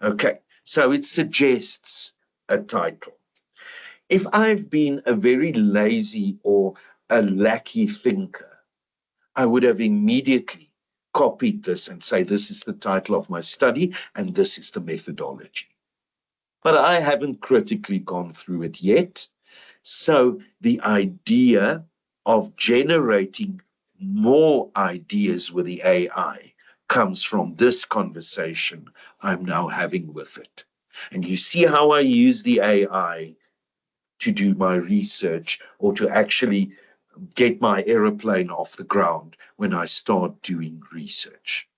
Okay, so it suggests a title. If I've been a very lazy or a lackey thinker, I would have immediately copied this and say, this is the title of my study and this is the methodology. But I haven't critically gone through it yet. So the idea of generating more ideas with the AI comes from this conversation I'm now having with it. And you see how I use the AI to do my research or to actually get my aeroplane off the ground when I start doing research.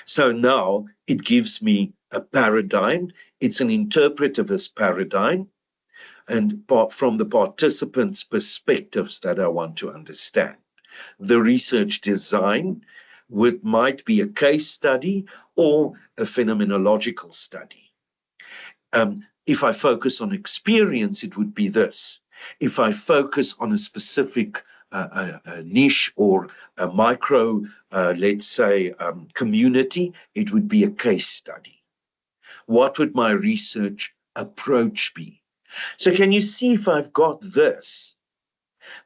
So now it gives me a paradigm. It's an interpretivist paradigm. and from the participants' perspectives that I want to understand. The research design might be a case study or a phenomenological study. If I focus on experience, it would be this. If I focus on a specific a niche or a micro, let's say, community, it would be a case study. What would my research approach be? So can you see if I've got this?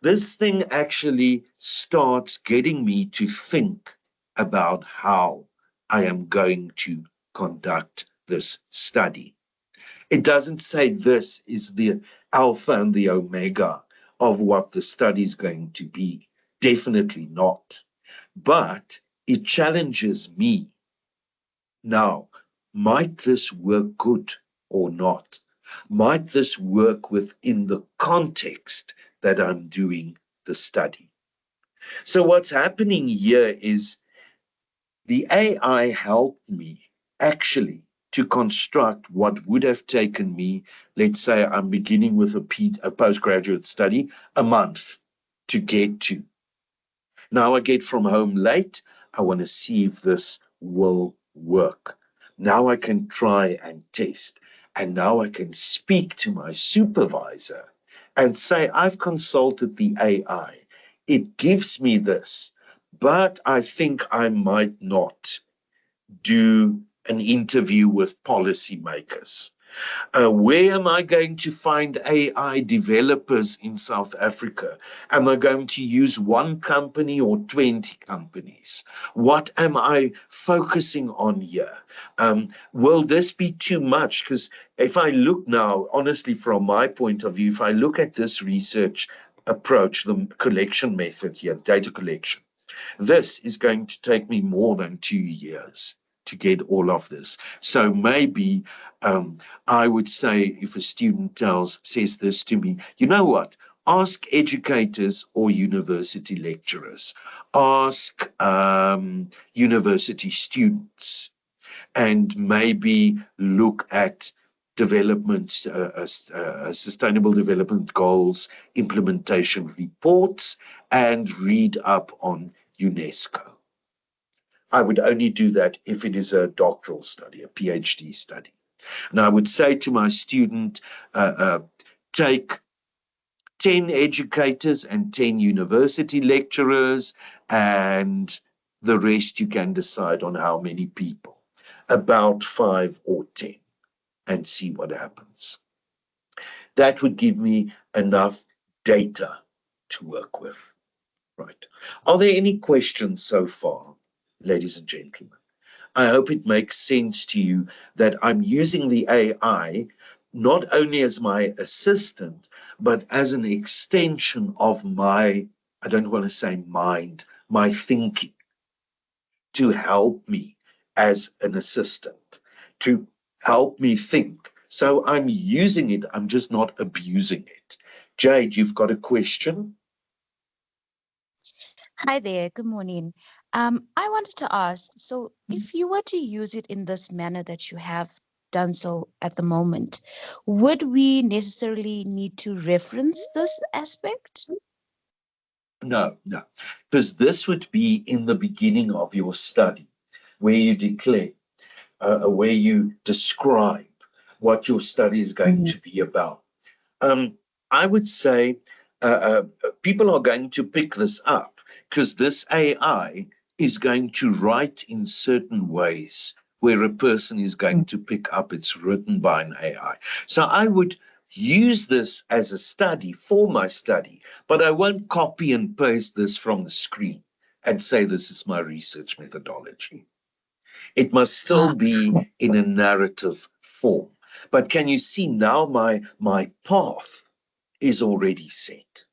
This thing actually starts getting me to think about how I am going to conduct this study. It doesn't say this is the alpha and the omega of what the study is going to be. Definitely not. But it challenges me. Now, might this work good or not? Might this work within the context that I'm doing the study? So what's happening here is the AI helped me actually to construct what would have taken me, let's say I'm beginning with a postgraduate study, a month to get to. Now I get from home late. I want to see if this will work. Now I can try and test. And now I can speak to my supervisor and say, I've consulted the AI. It gives me this, but I think I might not do an interview with policymakers. Where am I going to find AI developers in South Africa? Am I going to use one company or 20 companies? What am I focusing on here? Will this be too much? Because if I look now, honestly, from my point of view, if I look at this research approach, the collection method here, data collection, this is going to take me more than 2 years to get all of this. So maybe I would say if a student says this to me, you know what? Ask educators or university lecturers. Ask university students, and maybe look at development, sustainable development goals, implementation reports, and read up on UNESCO. I would only do that if it is a doctoral study, a PhD study. And I would say to my student, take 10 educators and 10 university lecturers, and the rest you can decide on how many people, about 5 or 10, and see what happens. That would give me enough data to work with. Right. Are there any questions so far, ladies and gentlemen? I hope it makes sense to you that I'm using the AI not only as my assistant, but as an extension of my, I don't want to say mind, my thinking, to help me as an assistant, to help me think. So I'm using it, I'm just not abusing it. Jade, you've got a question? Hi there, good morning. I wanted to ask, so if you were to use it in this manner that you have done so at the moment, would we necessarily need to reference this aspect? No, because this would be in the beginning of your study, where you declare, where you describe what your study is going to be about. I would say people are going to pick this up because this AI is going to write in certain ways where a person is going to pick up it's written by an AI. So I would use this as a study for my study, but I won't copy and paste this from the screen and say this is my research methodology. It must still be in a narrative form. But can you see now my path is already set?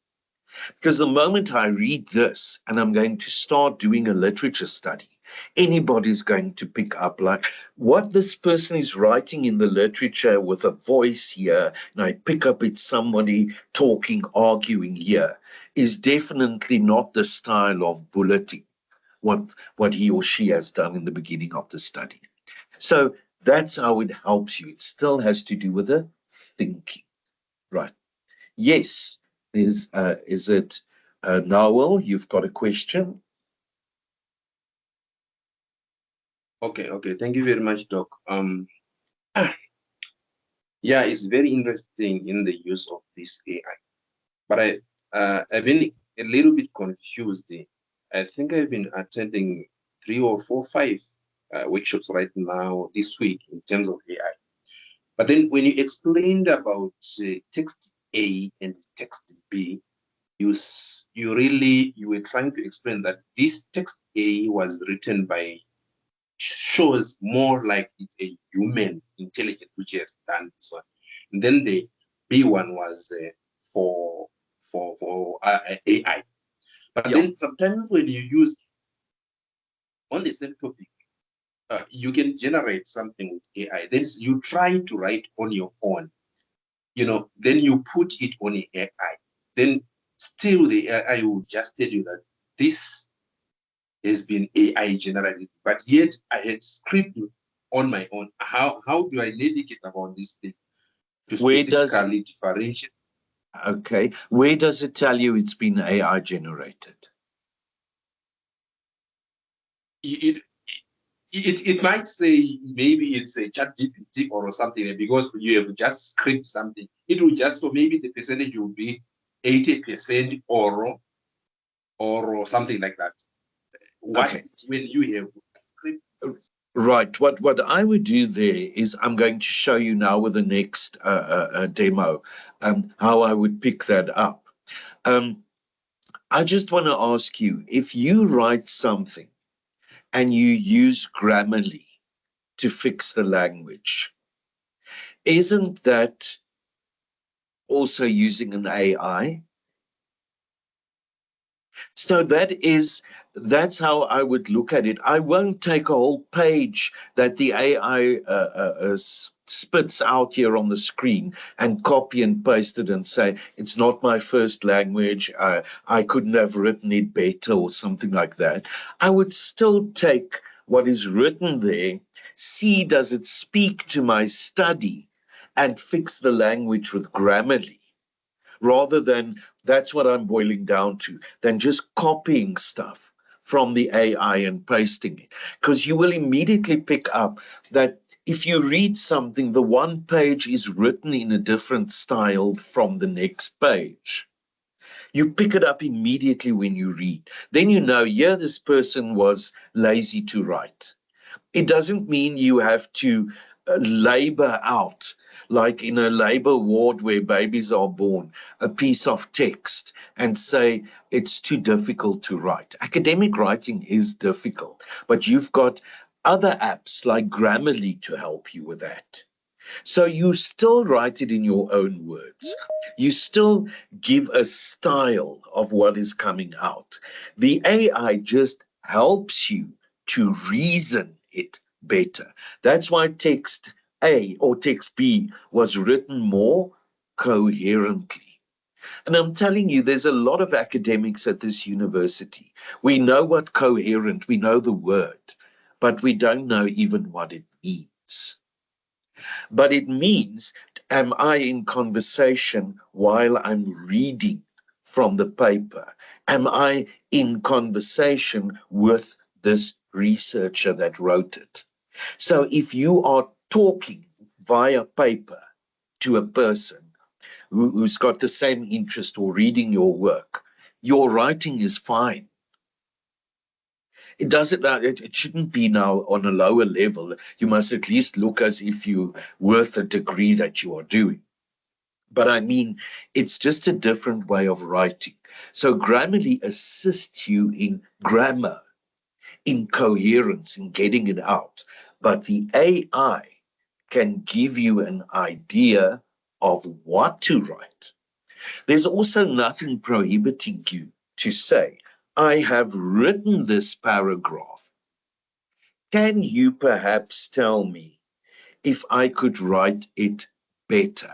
Because the moment I read this and I'm going to start doing a literature study, anybody's going to pick up like what this person is writing in the literature with a voice here, and I pick up it's somebody talking, arguing here, is definitely not the style of bulleting what he or she has done in the beginning of the study. So that's how it helps you. It still has to do with the thinking. Right. Yes, is it Noel? You've got a question? Okay. Thank you very much, Doc. Yeah, it's very interesting in the use of this AI, but I've been a little bit confused. I think I've been attending 3 or 4, 5 workshops right now this week in terms of AI. But then when you explained about text A and text B, you were trying to explain that this text A was written by, shows more like it's a human intelligence which has done this one. And then the B one was for AI. But then sometimes when you use on the same topic, you can generate something with AI. Then you try to write on your own, then you put it on the AI. Then still the AI will just tell you that this has been AI generated, but yet I had scripted on my own. How do I navigate about this thing to specifically differentiate? Okay, where does it tell you it's been AI generated? It might say maybe it's a ChatGPT or something, because you have just script something. It will just, so maybe the percentage will be 80% or something like that. Okay. When you have script? Right. What I would do there is I'm going to show you now with the next demo how I would pick that up. I just want to ask you, if you write something and you use Grammarly to fix the language, isn't that also using an AI? So that's how I would look at it. I won't take a whole page that the AI spits out here on the screen and copy and paste it and say, it's not my first language, I couldn't have written it better or something like that. I would still take what is written there, see does it speak to my study, and fix the language with Grammarly, rather than, that's what I'm boiling down to, than just copying stuff from the AI and pasting it. Because you will immediately pick up that if you read something, the one page is written in a different style from the next page. You pick it up immediately when you read. Then you know, yeah, this person was lazy to write. It doesn't mean you have to labor out, like in a labor ward where babies are born, a piece of text and say it's too difficult to write. Academic writing is difficult, but you've got other apps like Grammarly to help you with that. So you still write it in your own words. You still give a style of what is coming out. The AI just helps you to reason it better. That's why text A or text B was written more coherently. And I'm telling you, there's a lot of academics at this university. We know what coherent, we know the word, but we don't know even what it means. But it means, am I in conversation while I'm reading from the paper? Am I in conversation with this researcher that wrote it? So if you are talking via paper to a person who's got the same interest or reading your work, your writing is fine. It doesn't. It shouldn't be now on a lower level. You must at least look as if you're worth the degree that you are doing. But I mean, it's just a different way of writing. So Grammarly assists you in grammar, in coherence, in getting it out. But the AI can give you an idea of what to write. There's also nothing prohibiting you to say, I have written this paragraph. Can you perhaps tell me if I could write it better?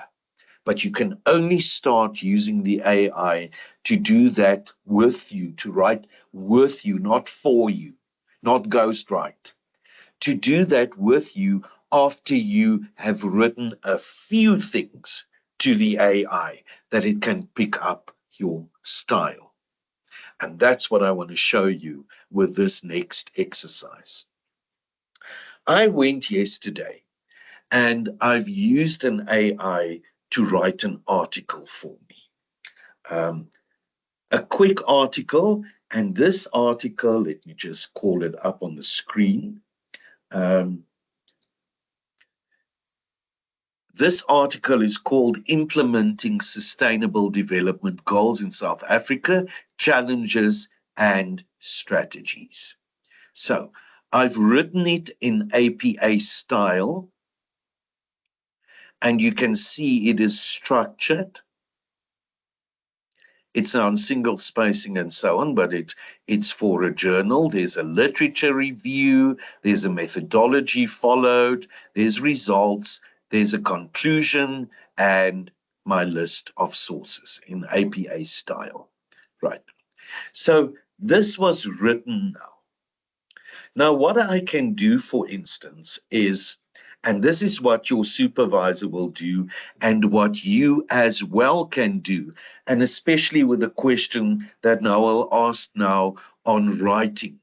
But you can only start using the AI to do that with you, to write with you, not for you, not ghostwrite. To do that with you after you have written a few things to the AI that it can pick up your style. And that's what I want to show you with this next exercise. I went yesterday and I've used an AI to write an article for me. A quick article, and this article, let me just call it up on the screen. This article is called Implementing Sustainable Development Goals in South Africa, Challenges and Strategies. So I've written it in APA style, and you can see it is structured. It's on single spacing and so on, but it's for a journal. There's a literature review, there's a methodology followed, there's results, there's a conclusion, and my list of sources in APA style. Right. So this was written now. Now, what I can do, for instance, is, and this is what your supervisor will do and what you as well can do, and especially with the question that Noel asked now on writing.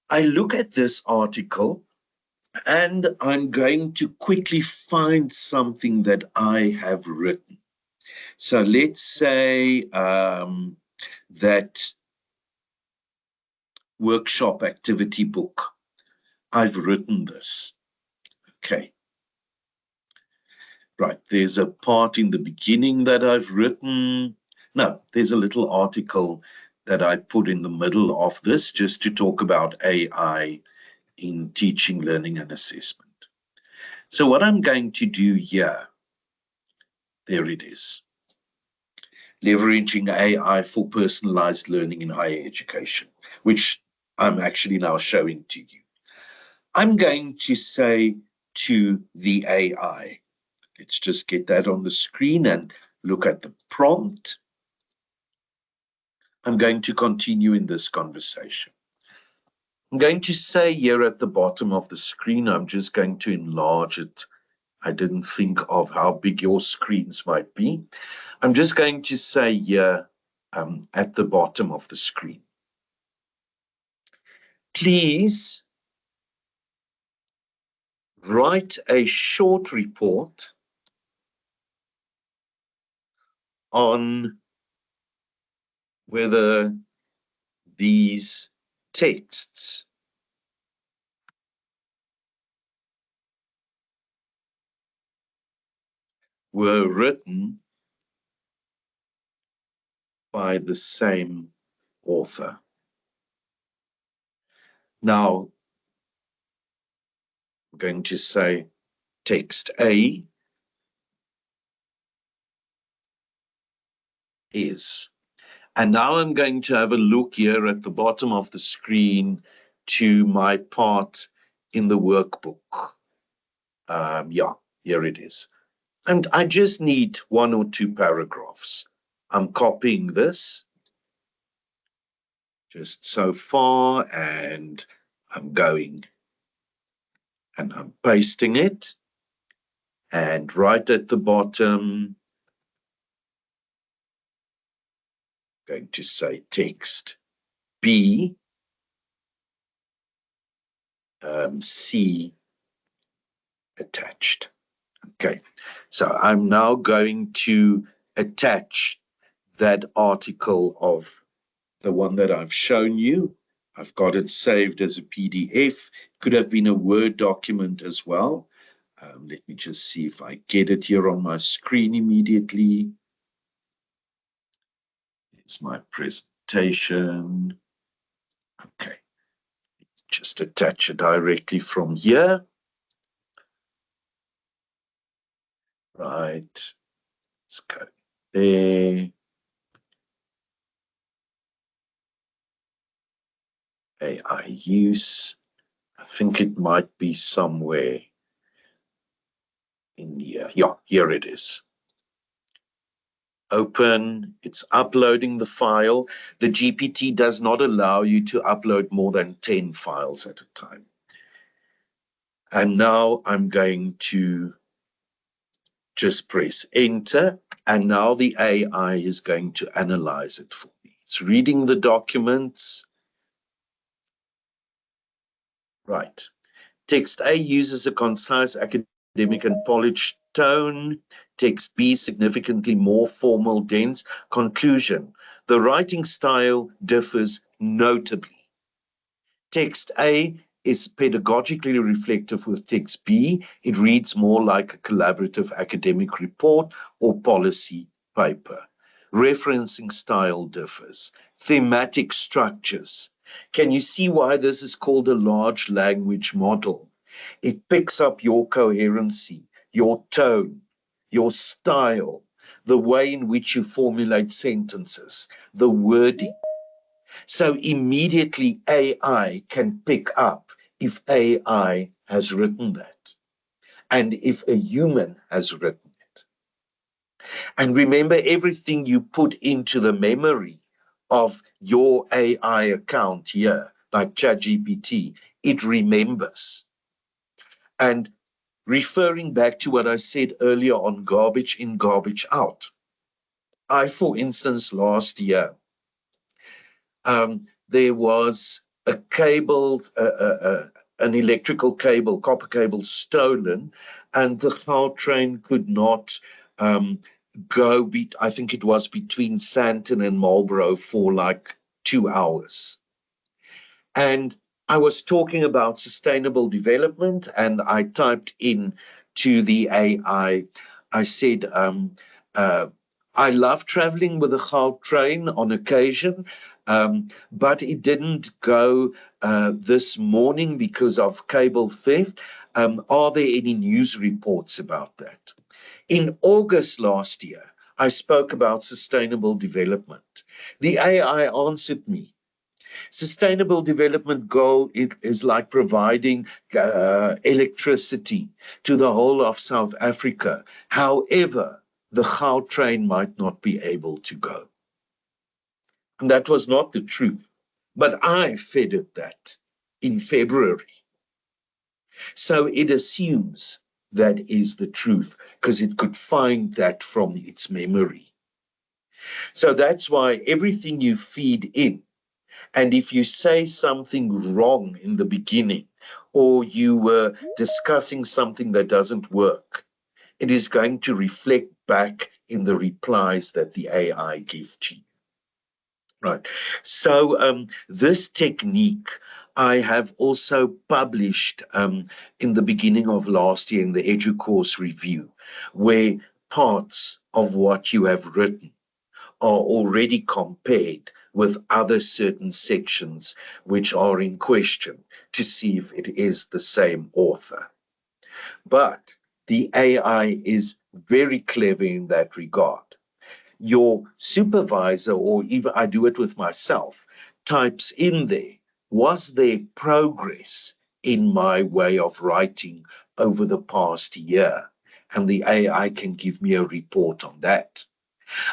I look at this article and I'm going to quickly find something that I have written. So let's say that workshop activity book. I've written this. Okay. Right, there's a part in the beginning that I've written. No, there's a little article that I put in the middle of this just to talk about AI in teaching, learning, and assessment. So what I'm going to do here, there it is. Leveraging AI for personalized learning in higher education, which I'm actually now showing to you. I'm going to say to the AI, let's just get that on the screen and look at the prompt. I'm going to continue in this conversation. I'm going to say here at the bottom of the screen, I'm just going to enlarge it. I didn't think of how big your screens might be. I'm just going to say here at the bottom of the screen, please write a short report on whether these texts were written by the same author. Now, I'm going to say text A is. And now I'm going to have a look here at the bottom of the screen to my part in the workbook. Yeah, here it is. And I just need 1 or 2 paragraphs. I'm copying this just so far, and I'm going and I'm pasting it. And right at the bottom, I'm going to say text B, C attached. Okay, so I'm now going to attach that article of the one that I've shown you. I've got it saved as a PDF. Could have been a Word document as well. Let me just see if I get it here on my screen immediately. It's my presentation. Okay, just attach it directly from here. Right, let's go there. AI use. I think it might be somewhere in here. Yeah, here it is. Open, it's uploading the file. The GPT does not allow you to upload more than 10 files at a time. And now I'm going to Just press enter, and now the AI is going to analyze it for me. It's reading the documents. Right. Text A uses a concise, academic, and polished tone. Text B, significantly more formal, dense. Conclusion: the writing style differs notably. Text A is pedagogically reflective with text B. It reads more like a collaborative academic report or policy paper. Referencing style differs. Thematic structures. Can you see why this is called a large language model? It picks up your coherency, your tone, your style, the way in which you formulate sentences, the wording. So immediately AI can pick up if AI has written that and if a human has written it. And remember, everything you put into the memory of your AI account here, like ChatGPT, it remembers. And referring back to what I said earlier on garbage in, garbage out. I, for instance, last year, there was a cable, an electrical cable, copper cable stolen, and the Gautrain could not go, I think it was between Sandton and Marlborough for like 2 hours. And I was talking about sustainable development, and I typed in to the AI, I said, I love traveling with the Gautrain on occasion, but it didn't go this morning because of cable theft. Are there any news reports about that? In August last year, I spoke about sustainable development. The AI answered me. Sustainable development goal is like providing electricity to the whole of South Africa. However, the Gautrain might not be able to go. And that was not the truth. But I fed it that in February. So it assumes that is the truth because it could find that from its memory. So that's why everything you feed in, and if you say something wrong in the beginning, or you were discussing something that doesn't work, it is going to reflect back in the replies that the AI gives to you. Right. So this technique I have also published in the beginning of last year in the EduCourse review, where parts of what you have written are already compared with other certain sections which are in question to see if it is the same author. But the AI is very clever in that regard. Your supervisor, or even I do it with myself, types in there, was there progress in my way of writing over the past year? And the AI can give me a report on that.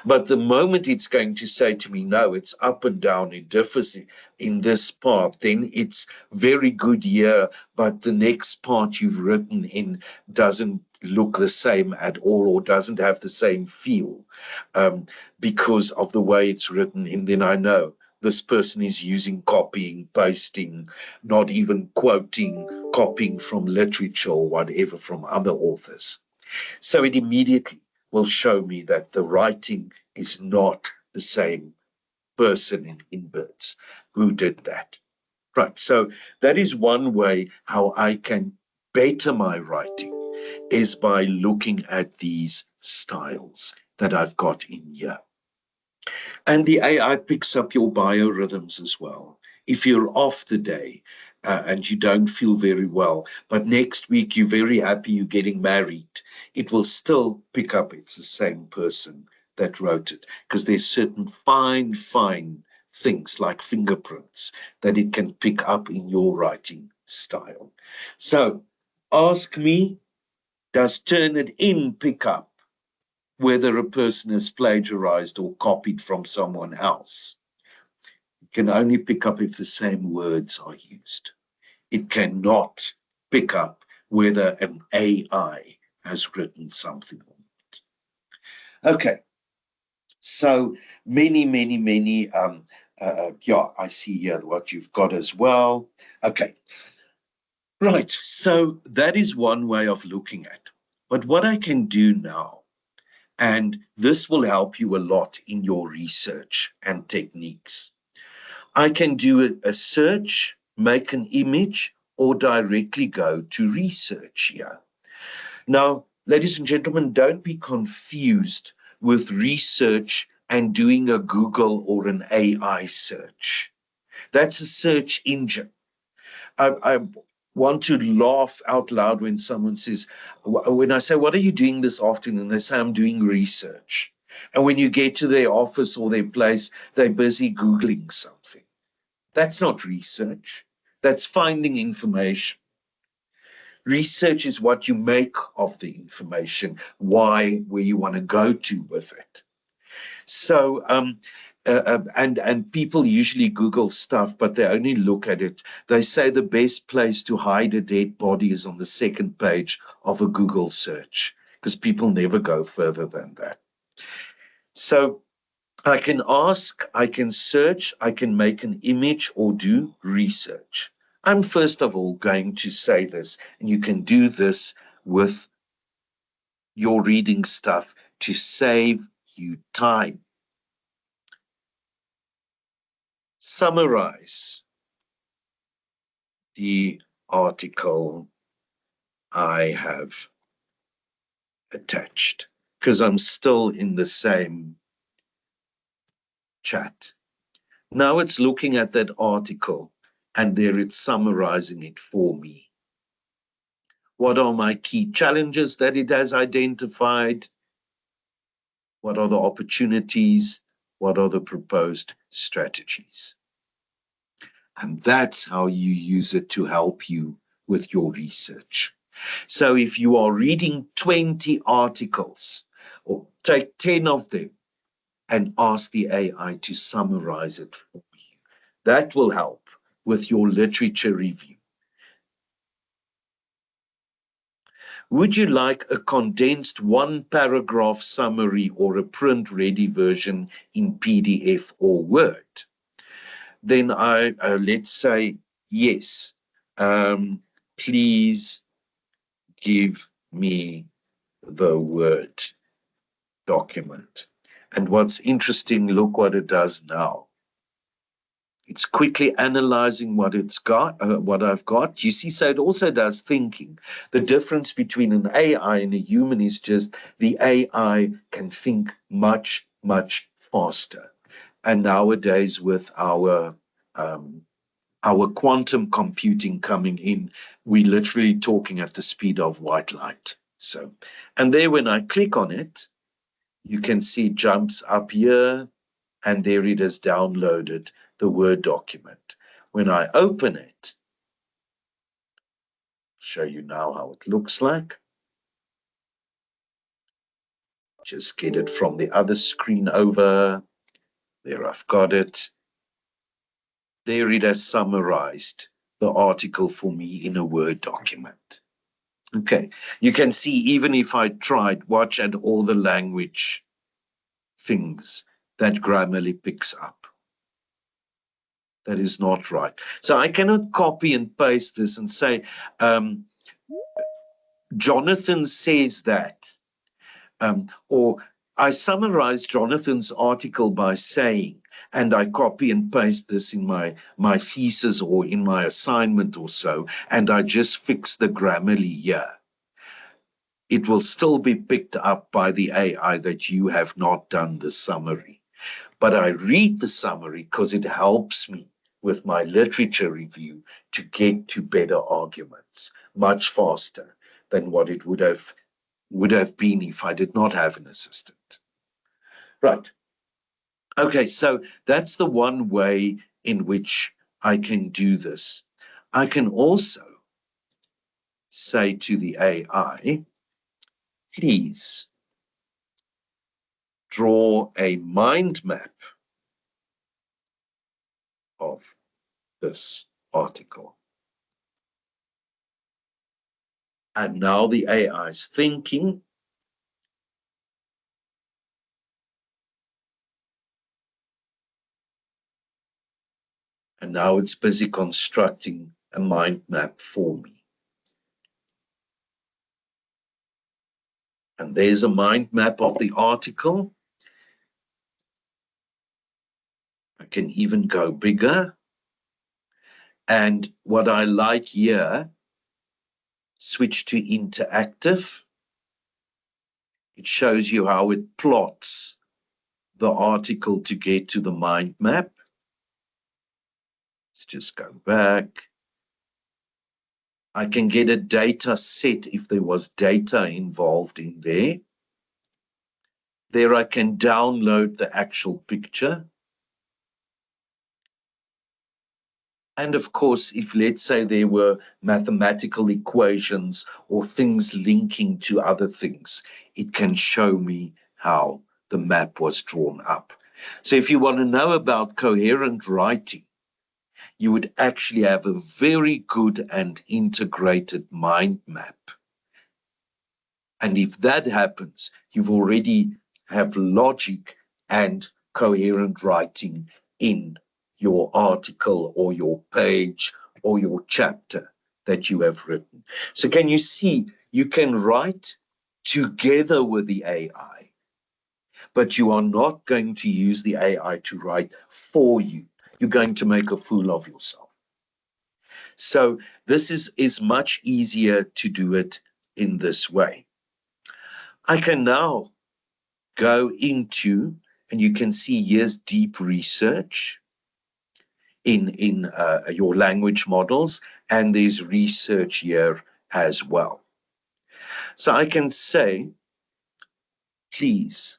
But the moment it's going to say to me, no, it's up and down, it differs in this part, then it's very good year, but the next part you've written in doesn't look the same at all or doesn't have the same feel because of the way it's written. And then I know this person is using copying, pasting, not even quoting, copying from literature or whatever from other authors. So it immediately will show me that the writing is not the same person in Birds who did that. Right, so that is one way how I can better my writing is by looking at these styles that I've got in here. And the AI picks up your biorhythms as well. If you're off the day and you don't feel very well, but next week you're very happy you're getting married, it will still pick up it's the same person that wrote it because there's certain fine things like fingerprints that it can pick up in your writing style. So ask me, does Turnitin pick up whether a person has plagiarized or copied from someone else? It can only pick up if the same words are used. It cannot pick up whether an AI has written something. Okay. So many, yeah, I see here what you've got as well. Okay. Right. So that is one way of looking at. But what I can do now, and this will help you a lot in your research and techniques. I can do a search, make an image, or directly go to research here. Now, ladies and gentlemen, don't be confused with research and doing a Google or an AI search. That's a search engine. I want to laugh out loud when someone says, when I say, what are you doing this afternoon? They say, I'm doing research. And when you get to their office or their place, they're busy Googling something. That's not research. That's finding information. Research is what you make of the information, why, where you want to go to with it. So, and people usually Google stuff, but they only look at it. They say the best place to hide a dead body is on the second page of a Google search, because people never go further than that. So I can ask, I can search, I can make an image or do research. I'm first of all going to say this, and you can do this with your reading stuff to save you time. Summarize the article I have attached, because I'm still in the same chat. Now it's looking at that article, and there it's summarizing it for me. What are my key challenges that it has identified? What are the opportunities? What are the proposed strategies? And that's how you use it to help you with your research. So if you are reading 20 articles, or take 10 of them and ask the AI to summarize it for you, that will help with your literature review. Would you like a condensed one-paragraph summary or a print-ready version in PDF or Word? Then let's say, yes, please give me the Word document. And what's interesting, look what it does now. It's quickly analyzing what it's got, what I've got. You see, so it also does thinking. The difference between an AI and a human is just the AI can think much, much faster. And nowadays, with our quantum computing coming in, we're literally talking at the speed of white light. So, and there, when I click on it, you can see it jumps up here, and there it has downloaded the Word document. When I open it, I'll show you now how it looks like. Just get it from the other screen over. There, I've got it. There it has summarized the article for me in a Word document. Okay, you can see even if I tried, watch at all the language things that Grammarly picks up. That is not right. So I cannot copy and paste this and say, Jonathan says that, or I summarize Jonathan's article by saying, and I copy and paste this in my thesis or in my assignment or so, and I just fix the Grammarly here. It will still be picked up by the AI that you have not done the summary. But I read the summary because it helps me with my literature review to get to better arguments much faster than what it would have been if I did not have an assistant. Right. Okay, so that's the one way in which I can do this. I can also say to the AI, please draw a mind map of this article. And now the AI is thinking, And now it's busy constructing a mind map for me. And there's a mind map of the article. I can even go bigger. And what I like here, switch to interactive. It shows you how it plots the article to get to the mind map. Let's just go back. I can get a data set if there was data involved in there. There I can download the actual picture. And of course, if let's say there were mathematical equations or things linking to other things, it can show me how the map was drawn up. So if you want to know about coherent writing, you would actually have a very good and integrated mind map. And if that happens, you've already have logic and coherent writing in your article or your page or your chapter that you have written. So can you see, you can write together with the AI, but you are not going to use the AI to write for you. You're going to make a fool of yourself. So this is much easier to do it in this way. I can now go into, and you can see here's deep research in your language models, and there's research here as well. So I can say, please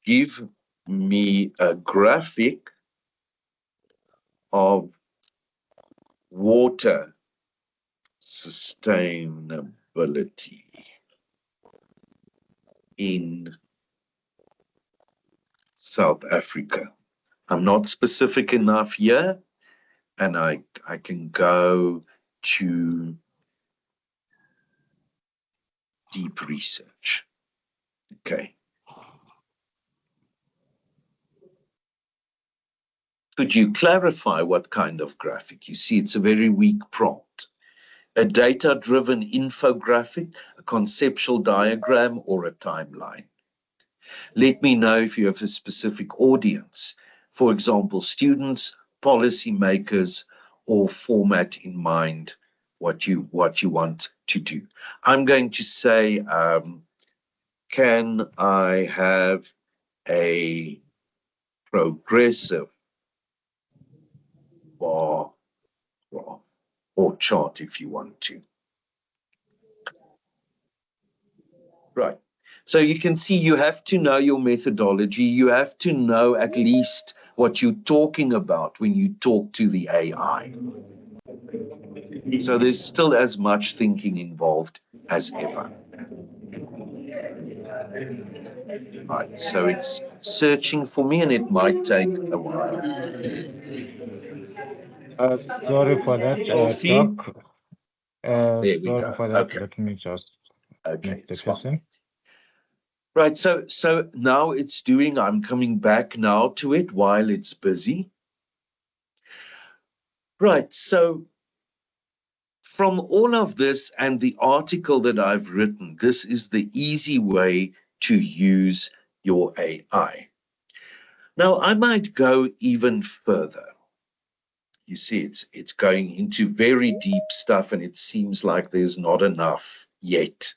give me a graphic of water sustainability in South Africa. I'm not specific enough here, and I can go to deep research. Okay. Could you clarify what kind of graphic? You see, it's a very weak prompt. A data-driven infographic, a conceptual diagram, or a timeline. Let me know if you have a specific audience. For example, students, policymakers, or format in mind what you want to do. I'm going to say, can I have a progressive bar graph or chart if you want to? Right. So you can see you have to know your methodology. You have to know at least what you're talking about when you talk to the AI. So there's still as much thinking involved as ever. Right, so it's searching for me and it might take a while. Sorry for that, Coffee? Doc. There we Sorry go. for that. Okay. Let me just Okay, make the it's fine. person. Right, so now it's doing, I'm coming back now to it while it's busy. Right, so from all of this and the article that I've written, this is the easy way to use your AI. Now, I might go even further. You see, it's going into very deep stuff, and it seems like there's not enough yet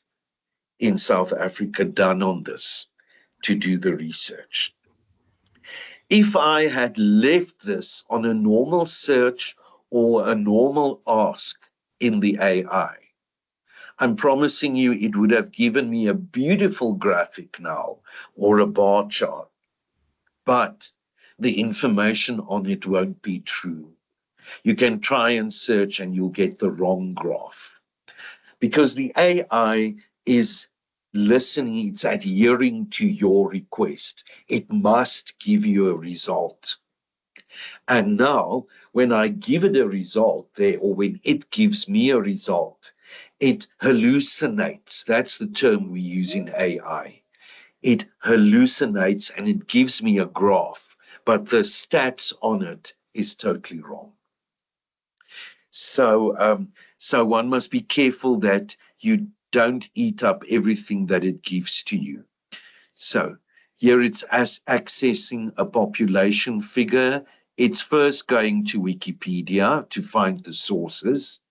in South Africa done on this to do the research. If I had left this on a normal search or a normal ask in the AI, I'm promising you it would have given me a beautiful graphic now or a bar chart, but the information on it won't be true. You can try and search and you'll get the wrong graph because the AI is listening, it's adhering to your request. It must give you a result. And now, when I give it a result there, or when it gives me a result, it hallucinates. That's the term we use in AI. It hallucinates and it gives me a graph, but the stats on it is totally wrong. So, so one must be careful that you don't eat up everything that it gives to you. So here it's as accessing a population figure. It's first going to Wikipedia to find the sources.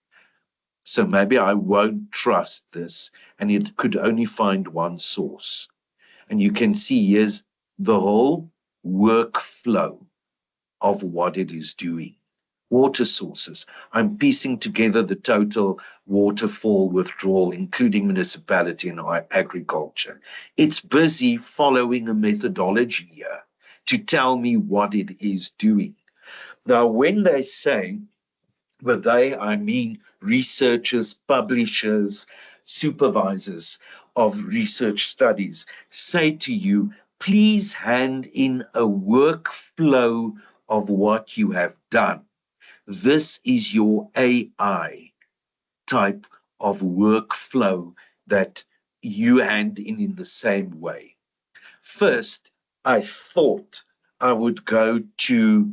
So maybe I won't trust this, and it could only find one source. And you can see here's the whole workflow of what it is doing. Water sources. I'm piecing together the total waterfall withdrawal, including municipality and agriculture. It's busy following a methodology here to tell me what it is doing. Now, when they say, with they, I mean researchers, publishers, supervisors of research studies, say to you, please hand in a workflow of what you have done. This is your AI type of workflow that you hand in the same way. First, I thought I would go to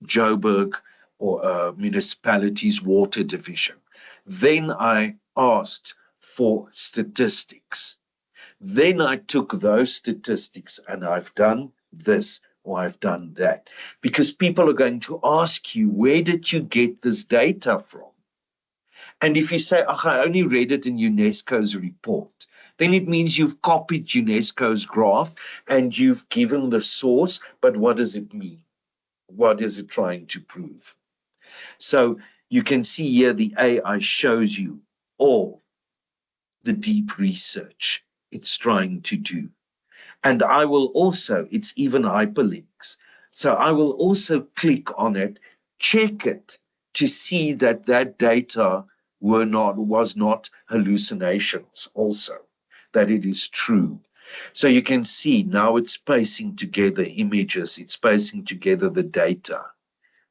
Joburg or municipality's water division. Then I asked for statistics. Then I took those statistics and I've done this or I've done that. Because people are going to ask you, where did you get this data from? And if you say, oh, I only read it in UNESCO's report, then it means you've copied UNESCO's graph and you've given the source, but what does it mean? What is it trying to prove? So you can see here the AI shows you all the deep research it's trying to do. And I will also, it's even hyperlinks. So I will also click on it, check it to see that that data was not hallucinations also, that it is true. So you can see now it's spacing together images, it's spacing together the data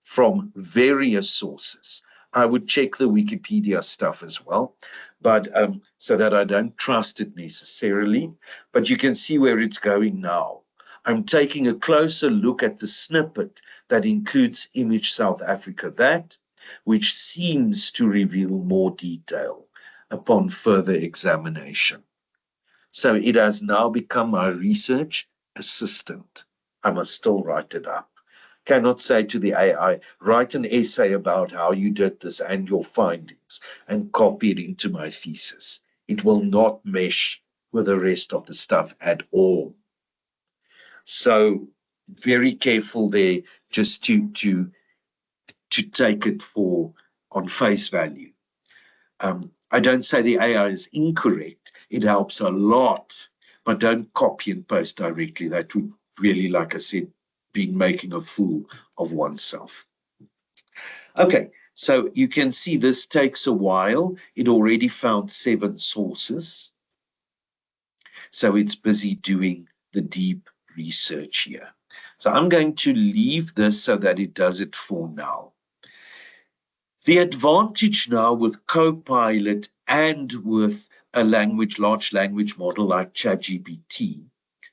from various sources. I would check the Wikipedia stuff as well, but so that I don't trust it necessarily. But you can see where it's going now. I'm taking a closer look at the snippet that includes Image South Africa, which seems to reveal more detail upon further examination. So it has now become my research assistant. I must still write it up. Cannot say to the AI, write an essay about how you did this and your findings and copy it into my thesis. It will not mesh with the rest of the stuff at all. So very careful there, just to take it on face value. I don't say the AI is incorrect. It helps a lot, but don't copy and paste directly. That would really, like I said, be making a fool of oneself. Okay, so you can see this takes a while. It already found 7 sources. So it's busy doing the deep research here. So I'm going to leave this so that it does it for now. The advantage now with Copilot and with a large language model like ChatGPT,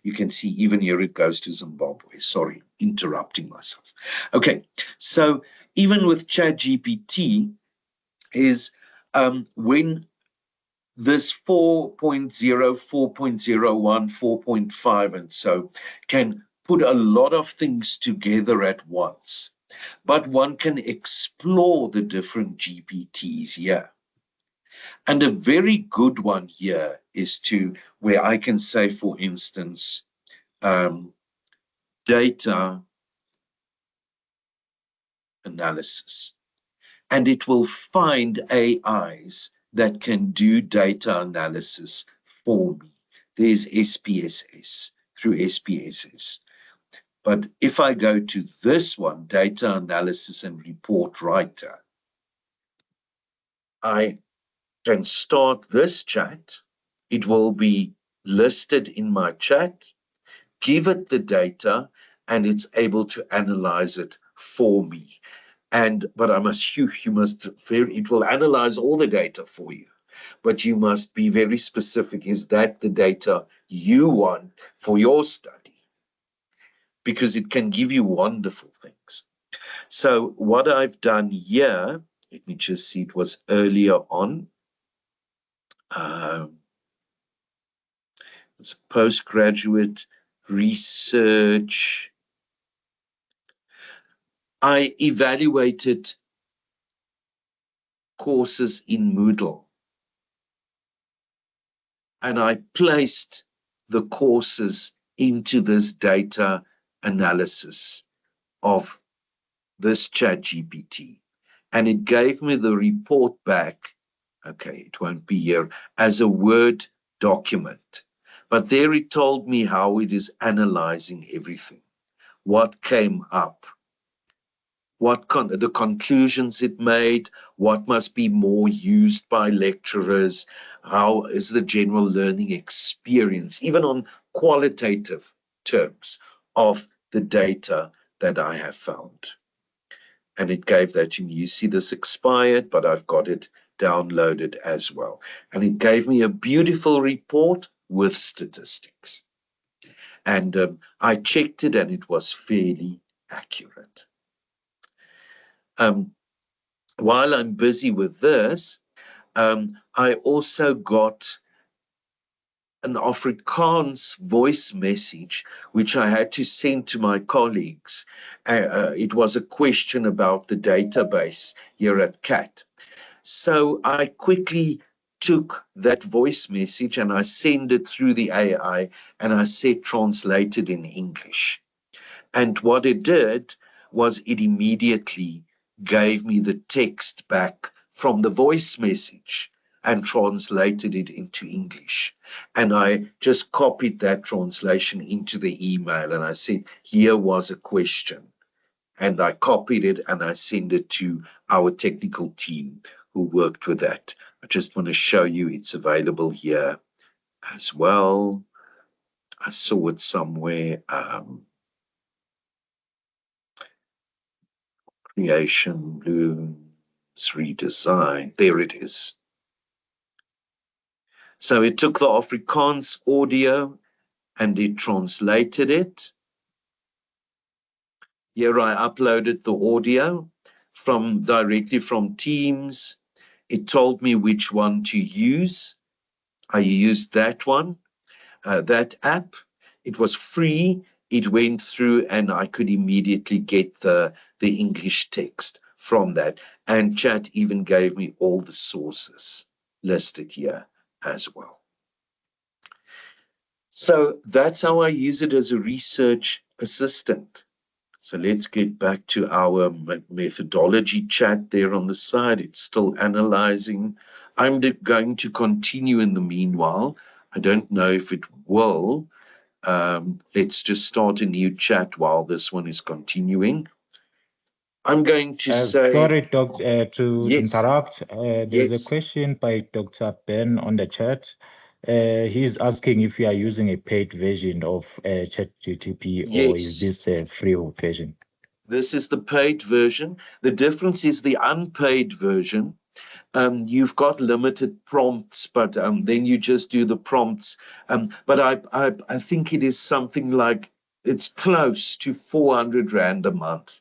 you can see even here it goes to Zimbabwe. Sorry, interrupting myself. Okay, so even with ChatGPT is when this 4.0, 4.01, 4.5 and so can put a lot of things together at once. But one can explore the different GPTs here. And a very good one here is where I can say, for instance, data analysis. And it will find AIs that can do data analysis for me. There's SPSS through SPSS. But if I go to this one, data analysis and report writer, I can start this chat. It will be listed in my chat, give it the data, and it's able to analyze it for me. But I must, it will analyze all the data for you. But you must be very specific. Is that the data you want for your study? because it can give you wonderful things. So what I've done here, let me just see, it was earlier on. It's postgraduate research. I evaluated courses in Moodle, and I placed the courses into this data analysis of this ChatGPT, and it gave me the report back. Okay, it won't be here, as a Word document, but there it told me how it is analyzing everything, what came up, what the conclusions it made, what must be more used by lecturers, how is the general learning experience, even on qualitative terms of the data that I have found. And it gave that to me. You see this expired, but I've got it downloaded as well. And it gave me a beautiful report with statistics. And I checked it, and it was fairly accurate. While I'm busy with this, I also got an Afrikaans voice message, which I had to send to my colleagues. It was a question about the database here at CAT. So I quickly took that voice message and I sent it through the AI, and I said translate it in English. And what it did was it immediately gave me the text back from the voice message and translated it into English. And I just copied that translation into the email, and I said, here was a question. And I copied it and I sent it to our technical team who worked with that. I just want to show you it's available here as well. I saw it somewhere. Creation, Blooms, redesign. There it is. So it took the Afrikaans audio and it translated it. Here I uploaded the audio directly from Teams. It told me which one to use. I used that one, that app. It was free. It went through and I could immediately get the English text from that. And Chat even gave me all the sources listed here as well. So that's how I use it as a research assistant. So let's get back to our methodology chat there on the side. It's still analyzing. I'm going to continue in the meanwhile. I don't know if it will. Let's just start a new chat while this one is continuing. I'm going to say... Sorry, Doctor, to Yes. interrupt. There's Yes. a question by Dr. Ben on the chat. He's asking if you are using a paid version of ChatGPT, or is this a free version? This is the paid version. The difference is the unpaid version. You've got limited prompts, but then you just do the prompts. But I think it is something like, it's close to 400 Rand a month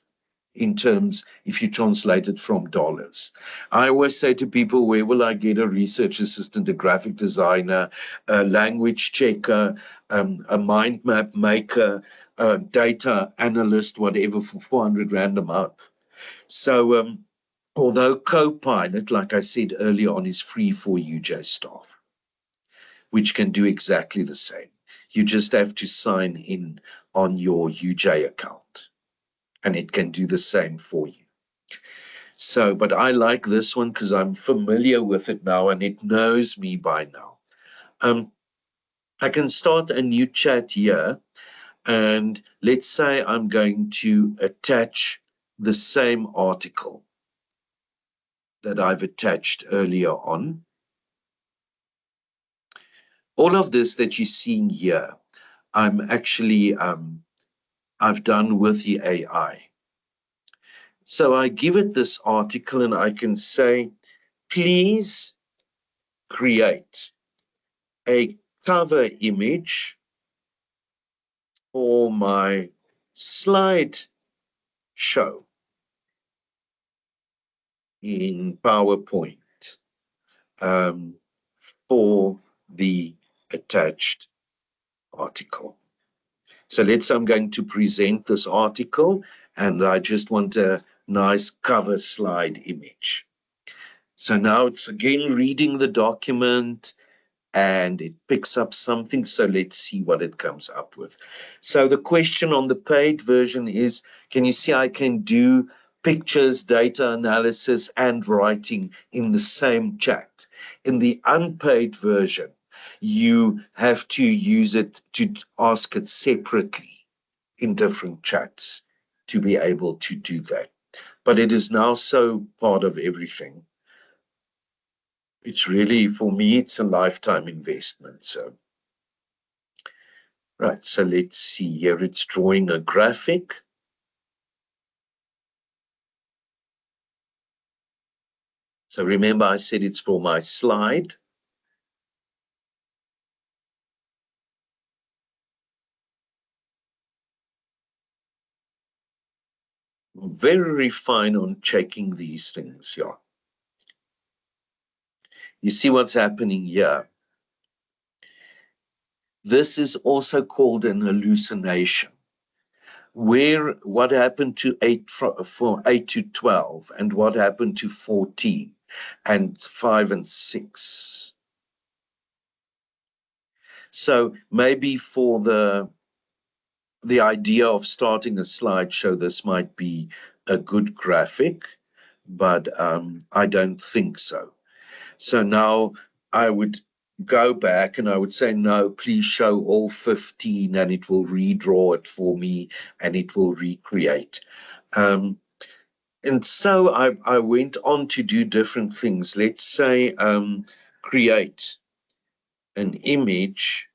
in terms, if you translate it from dollars. I always say to people, where will I get a research assistant, a graphic designer, a language checker, a mind map maker, a data analyst, whatever, for 400 Rand a month? So although Copilot, like I said earlier on, is free for UJ staff, which can do exactly the same. You just have to sign in on your UJ account, and it can do the same for you. So, but I like this one because I'm familiar with it now and it knows me by now. I can start a new chat here, and let's say I'm going to attach the same article that I've attached earlier on. All of this that you're seeing here, I'm actually, I've done with the AI. So I give it this article and I can say, please create a cover image for my slide show in PowerPoint for the attached article. So I'm going to present this article, and I just want a nice cover slide image. So now it's again reading the document, and it picks up something. So let's see what it comes up with. So the question on the paid version is, can you see I can do pictures, data analysis, and writing in the same chat? In the unpaid version, you have to use it to ask it separately in different chats to be able to do that. But it is now so part of everything. It's really, for me, it's a lifetime investment. So, right, so let's see here. It's drawing a graphic. So remember, I said it's for my slide. Very fine on checking these things, yeah. You see what's happening here. This is also called an hallucination. What happened to 8 to 12, and what happened to 14 and 5 and 6. So maybe for the idea of starting a slideshow, this might be a good graphic, but I don't think so. So now I would go back and I would say, no, please show all 15, and it will redraw it for me and it will recreate. And so I went on to do different things. Let's say create an image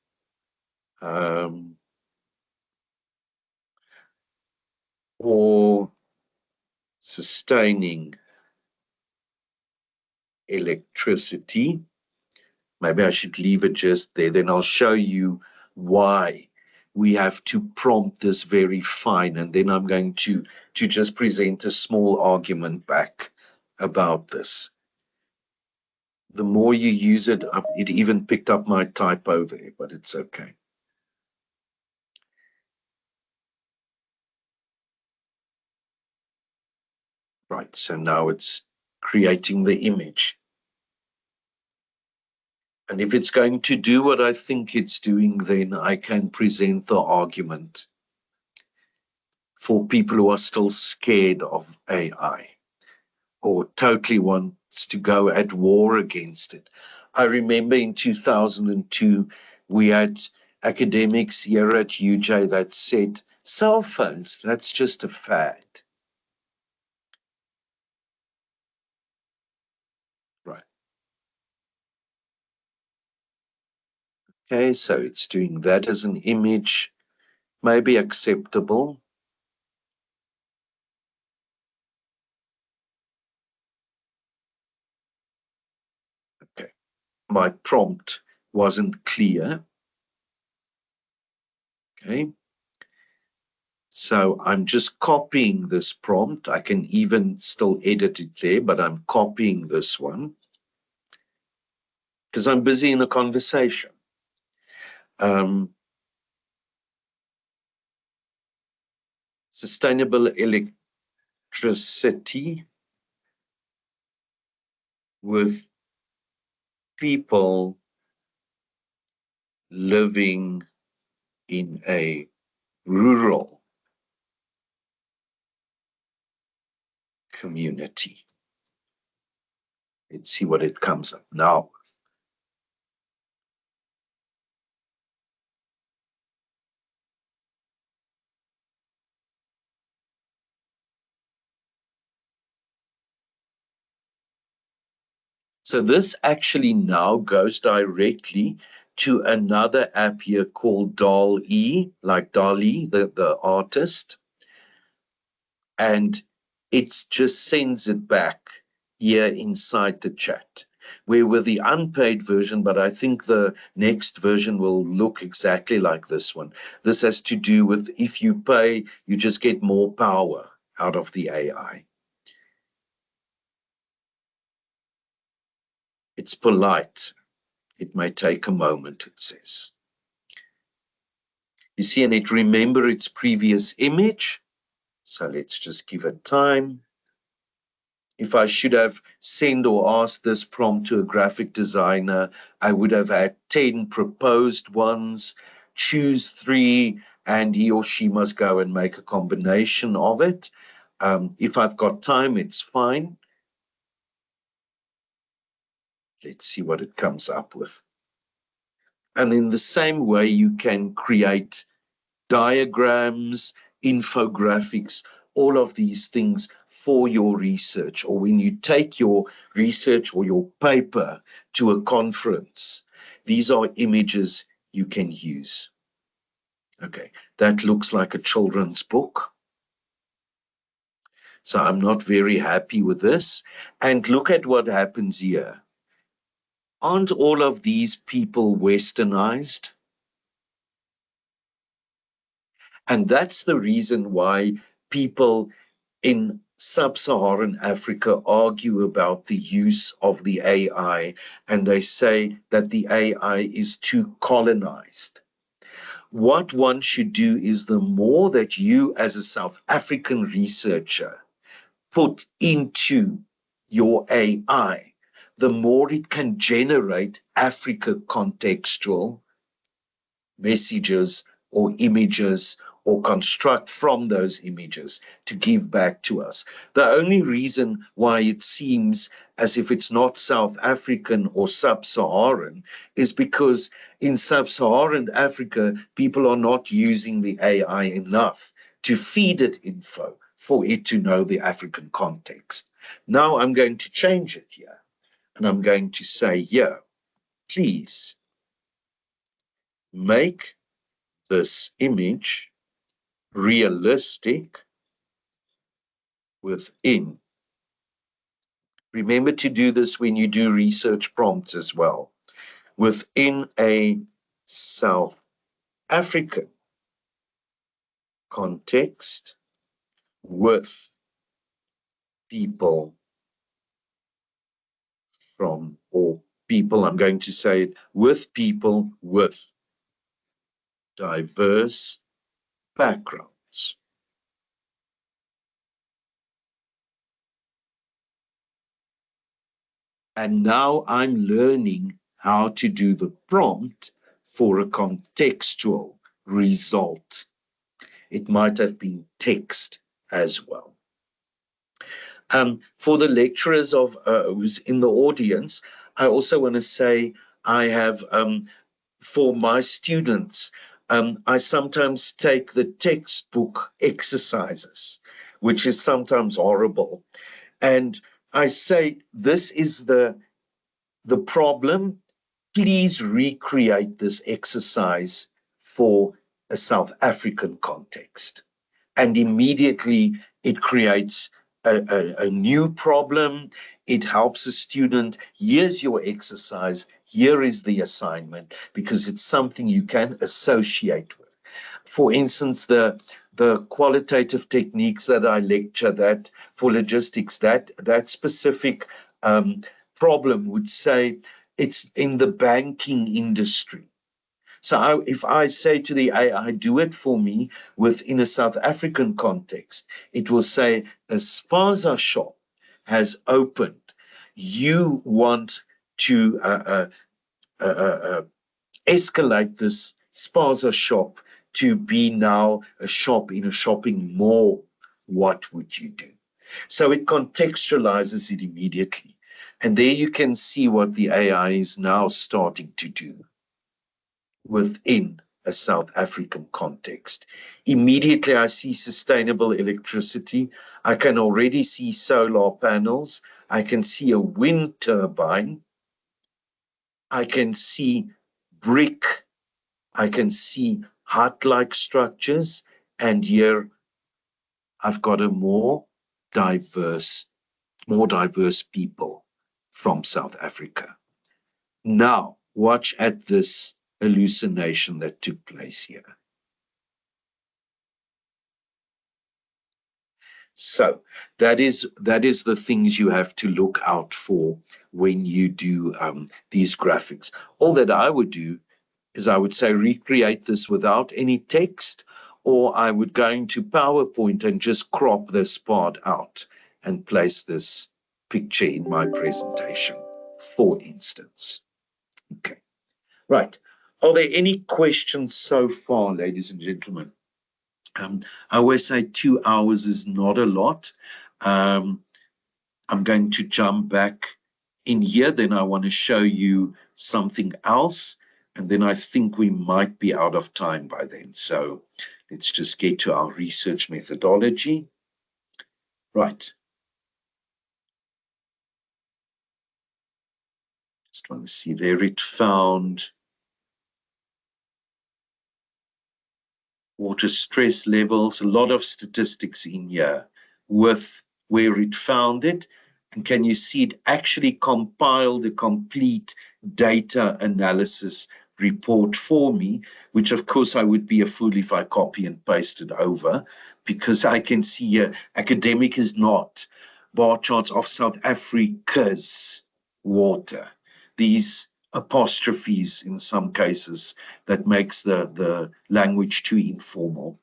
or sustaining electricity. Maybe I should leave it just there. Then I'll show you why we have to prompt this very fine. And then I'm going to just present a small argument back about this. The more you use it, it even picked up my typo there, but it's okay. Right, so now it's creating the image. And if it's going to do what I think it's doing, then I can present the argument for people who are still scared of AI or totally wants to go at war against it. I remember in 2002, we had academics here at UJ that said, cell phones, that's just a fad. Right. Okay, so it's doing that as an image, maybe acceptable. Okay, my prompt wasn't clear. Okay, so I'm just copying this prompt. I can even still edit it there, but I'm copying this one because I'm busy in a conversation. Sustainable electricity with people living in a rural community. Let's see what it comes up now. So this actually now goes directly to another app here called DALL-E, like Dali, the artist. And it just sends it back here inside the chat. We're with the unpaid version, but I think the next version will look exactly like this one. This has to do with if you pay, you just get more power out of the AI. It's polite. It may take a moment, it says. You see, and it remember its previous image. So let's just give it time. If I should have sent or asked this prompt to a graphic designer, I would have had 10 proposed ones, choose 3, and he or she must go and make a combination of it. If I've got time, it's fine. Let's see what it comes up with. And in the same way, you can create diagrams, infographics, all of these things for your research, or when you take your research or your paper to a conference. These are images you can use. Okay, that looks like a children's book. So I'm not very happy with this. And look at what happens here. Aren't all of these people westernized? And that's the reason why people in sub-Saharan Africa argue about the use of the AI, and they say that the AI is too colonized. What one should do is the more that you as a South African researcher put into your AI, the more it can generate Africa contextual messages or images or construct from those images to give back to us. The only reason why it seems as if it's not South African or sub-Saharan is because in sub-Saharan Africa, people are not using the AI enough to feed it info for it to know the African context. Now I'm going to change it here, and I'm going to say here, please make this image realistic within. Remember to do this when you do research prompts as well. Within a South African context with people from, or people, I'm going to say it, with people with diverse backgrounds. And now I'm learning how to do the prompt for a contextual result. It might have been text as well. For the lecturers of who's in the audience, I also want to say I have, for my students, I sometimes take the textbook exercises, which is sometimes horrible. And I say, this is the problem. Please recreate this exercise for a South African context. And immediately it creates a new problem. It helps the student. Here's your exercise. Here is the assignment, because it's something you can associate with. For instance, the qualitative techniques that I lecture, that for logistics, that specific problem would say it's in the banking industry. So if I say to the AI, do it for me within a South African context, it will say a spaza shop has opened. You want to escalate this spaza shop to be now a shop in a shopping mall. What would you do? So it contextualizes it immediately. And there you can see what the AI is now starting to do within a South African context. Immediately, I see sustainable electricity. I can already see solar panels. I can see a wind turbine. I can see brick. I can see hut-like structures. And here I've got a more diverse people from South Africa. Now, watch at this hallucination that took place here. So that is the things you have to look out for when you do these graphics. All that I would do is I would say recreate this without any text, or I would go into PowerPoint and just crop this part out and place this picture in my presentation, for instance. Okay, right. Are there any questions so far, ladies and gentlemen? I always say 2 hours is not a lot. I'm going to jump back in here. Then I want to show you something else. And then I think we might be out of time by then. So let's just get to our research methodology. Right. Just want to see there it found water stress levels, a lot of statistics in here with where it found it. And can you see it actually compiled a complete data analysis report for me, which of course I would be a fool if I copy and paste it over, because I can see here, academic is not, bar charts of South Africa's water. These apostrophes in some cases that makes the language too informal.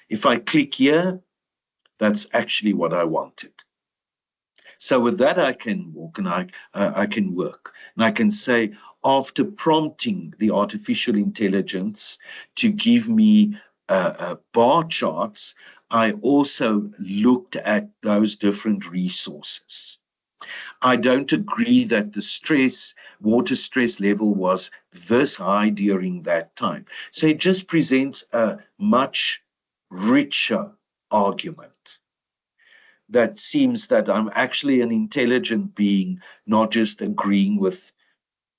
If I click here, that's actually what I wanted. So with that, I can walk and I can work. And I can say, after prompting the artificial intelligence to give me bar charts, I also looked at those different resources. I don't agree that the water stress level was this high during that time. So it just presents a much richer argument that seems that I'm actually an intelligent being, not just agreeing with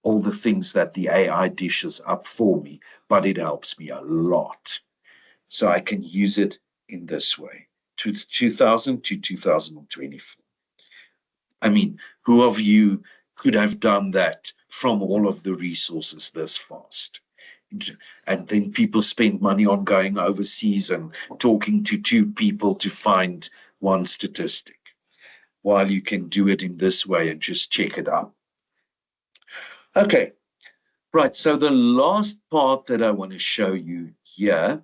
all the things that the AI dishes up for me, but it helps me a lot. So I can use it in this way, 2000 to 2024. I mean, who of you could have done that from all of the resources this fast? And then people spend money on going overseas and talking to 2 people to find one statistic, while you can do it in this way and just check it out. Okay, right. So the last part that I want to show you here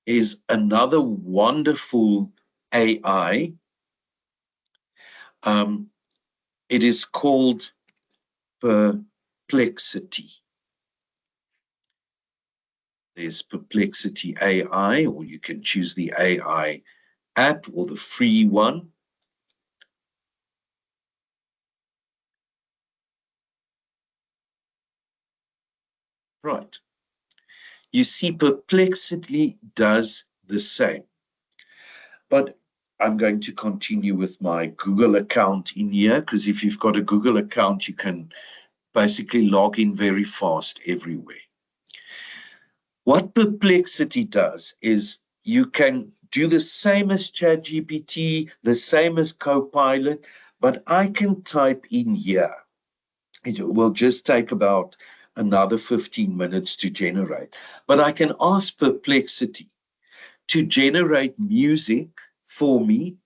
is another wonderful AI. It is called Perplexity. There's Perplexity AI, or you can choose the AI app or the free one. Right. You see, Perplexity does the same. But I'm going to continue with my Google account in here, because if you've got a Google account, you can basically log in very fast everywhere. What Perplexity does is you can do the same as ChatGPT, the same as Copilot, but I can type in here. It will just take about another 15 minutes to generate. But I can ask Perplexity to generate music for me,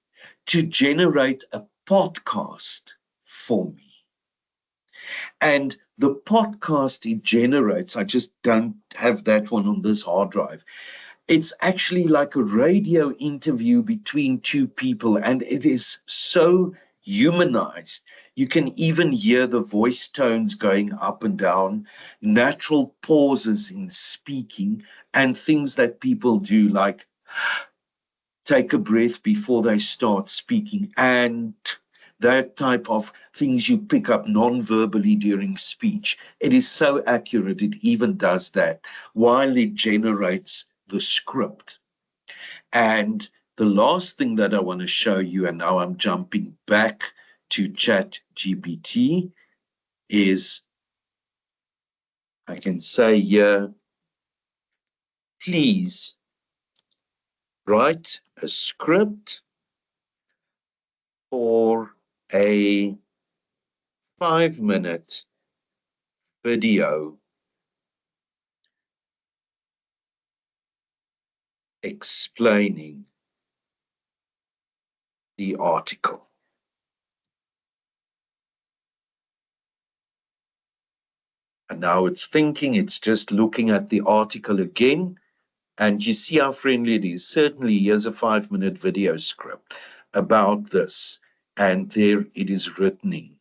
to generate a podcast for me. And the podcast it generates, I just don't have that one on this hard drive. It's actually like a radio interview between 2 people, and it is so humanized. You can even hear the voice tones going up and down, natural pauses in speaking, and things that people do, like take a breath before they start speaking, and that type of things you pick up non-verbally during speech. It is so accurate, it even does that while it generates the script. And the last thing that I want to show you, and now I'm jumping back to ChatGPT, is I can say here, please write a script for a 5-minute video explaining the article. And now it's thinking, it's just looking at the article again. And you see how friendly it is. Certainly, here's a 5-minute video script about this. And there it is written.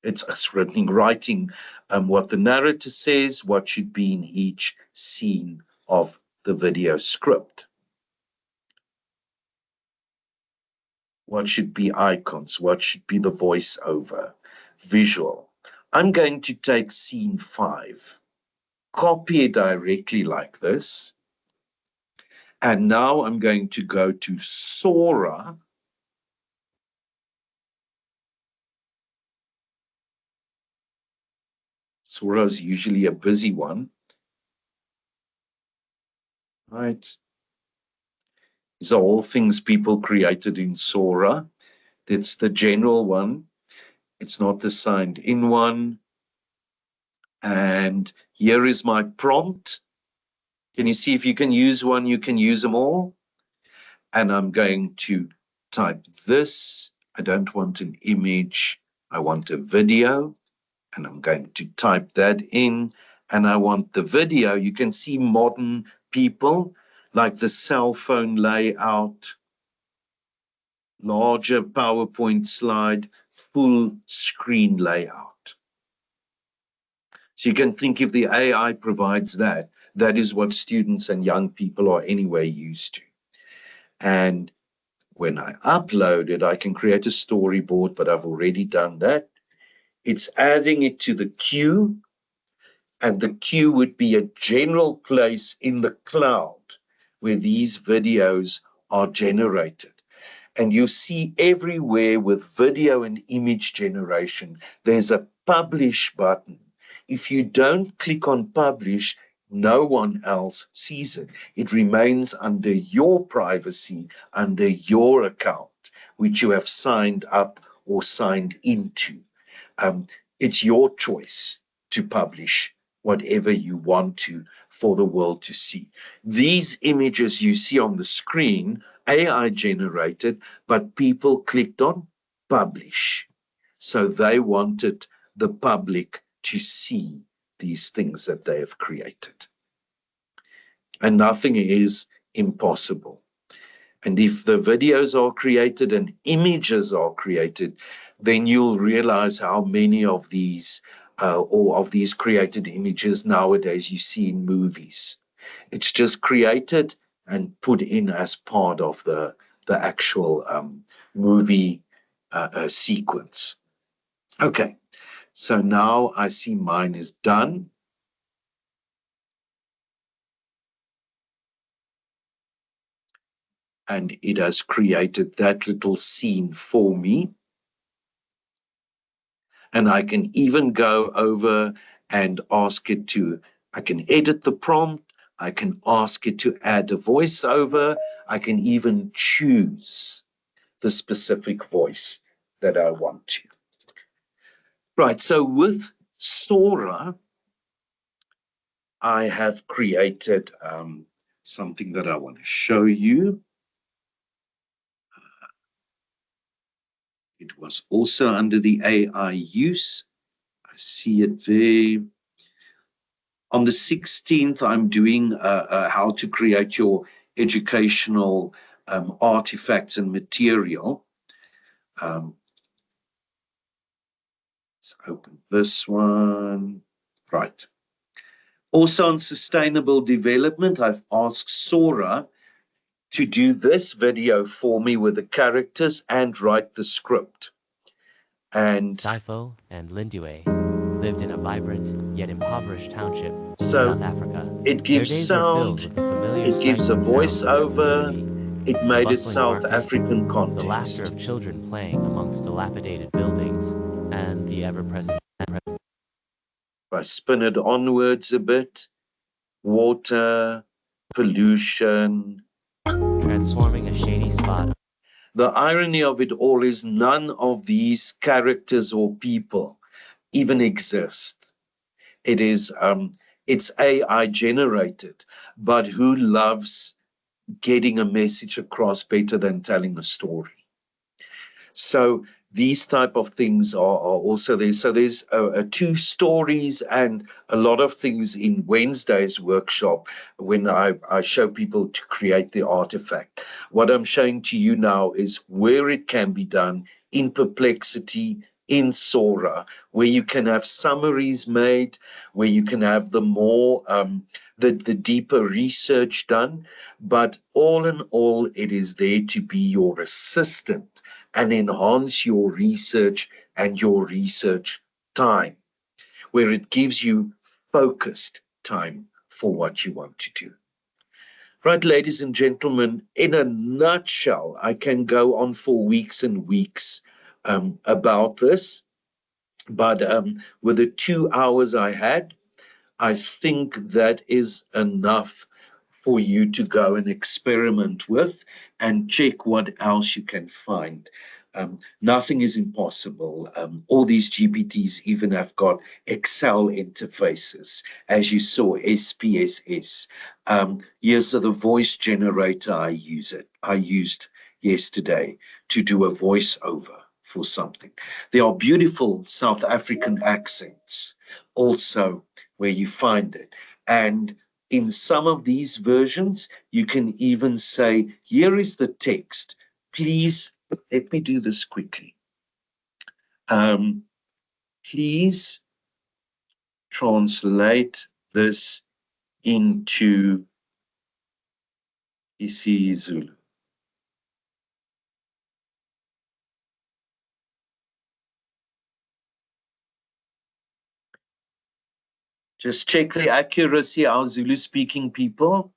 It's writing what the narrator says, what should be in each scene of the video script. What should be icons? What should be the voiceover? Visual. I'm going to take scene 5, copy it directly like this. And now I'm going to go to Sora. Sora is usually a busy one. Right. These are all things people created in Sora. That's the general one. It's not the signed in one. And here is my prompt. Can you see if you can use one, you can use them all? And I'm going to type this. I don't want an image. I want a video. And I'm going to type that in. And I want the video. You can see modern people, like the cell phone layout, larger PowerPoint slide, full screen layout. So you can think if the AI provides that, that is what students and young people are anyway used to. And when I upload it, I can create a storyboard, but I've already done that. It's adding it to the queue, and the queue would be a general place in the cloud where these videos are generated. And you see everywhere with video and image generation, there's a publish button. If you don't click on publish, no one else sees it. It remains under your privacy, under your account, which you have signed up or signed into. It's your choice to publish whatever you want to for the world to see. These images you see on the screen, AI generated, but people clicked on publish. So they wanted the public to see these things that they have created. And nothing is impossible. And if the videos are created and images are created, then you'll realize how many of these or of these created images nowadays you see in movies. It's just created and put in as part of the actual movie sequence. Okay, so now I see mine is done. And it has created that little scene for me. And I can even go over and ask it to, I can edit the prompt. I can ask it to add a voiceover. I can even choose the specific voice that I want to. Right, so with Sora, I have created something that I want to show you. It was also under the AI use. I see it there. On the 16th, I'm doing how to create your educational artifacts and material. Let's open this one. Right. Also on sustainable development, I've asked Sora to do this video for me with the characters and write the script. And Saifo and Lindue lived in a vibrant yet impoverished township in so South Africa. it gives Their days were sound, filled with the familiar it gives a sights and sounds of their voiceover, community, it made it bustling South markets, African the laughter context. of children playing amongst dilapidated buildings, and the ever-present If I spin it onwards a bit, water, pollution. transforming a shady spot. The irony of it all is none of these characters or people even exist. It is it's AI generated, but who loves getting a message across better than telling a story? So these type of things are also there. So there's 2 stories and a lot of things in Wednesday's workshop when I show people to create the artifact. What I'm showing to you now is where it can be done in Perplexity, in Sora, where you can have summaries made, where you can have the more the deeper research done. But all in all, it is there to be your assistant and enhance your research and your research time, where it gives you focused time for what you want to do. Right, ladies and gentlemen, in a nutshell, I can go on for weeks and weeks about this, but with the 2 hours I had, I think that is enough for you to go and experiment with and check what else you can find. Nothing is impossible. All these GPTs even have got Excel interfaces, as you saw, SPSS. Here's the voice generator I used yesterday to do a voiceover for something. There are beautiful South African accents also where you find it. And in some of these versions, you can even say, here is the text. Please, let me do this quickly. Please translate this into isiZulu. Just check the accuracy, our Zulu-speaking people.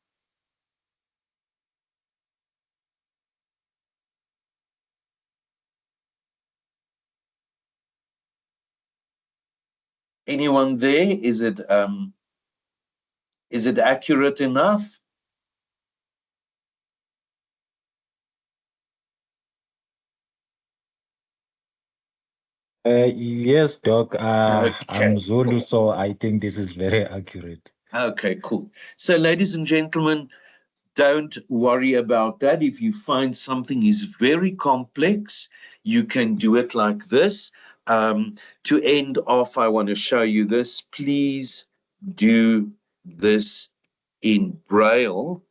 Anyone there? Is it accurate enough? Yes, Doc. I'm Okay. Zulu, so I think this is very accurate. Okay, cool. So, ladies and gentlemen, don't worry about that. If you find something is very complex, you can do it like this. To end off, I want to show you this. Please do this in Braille.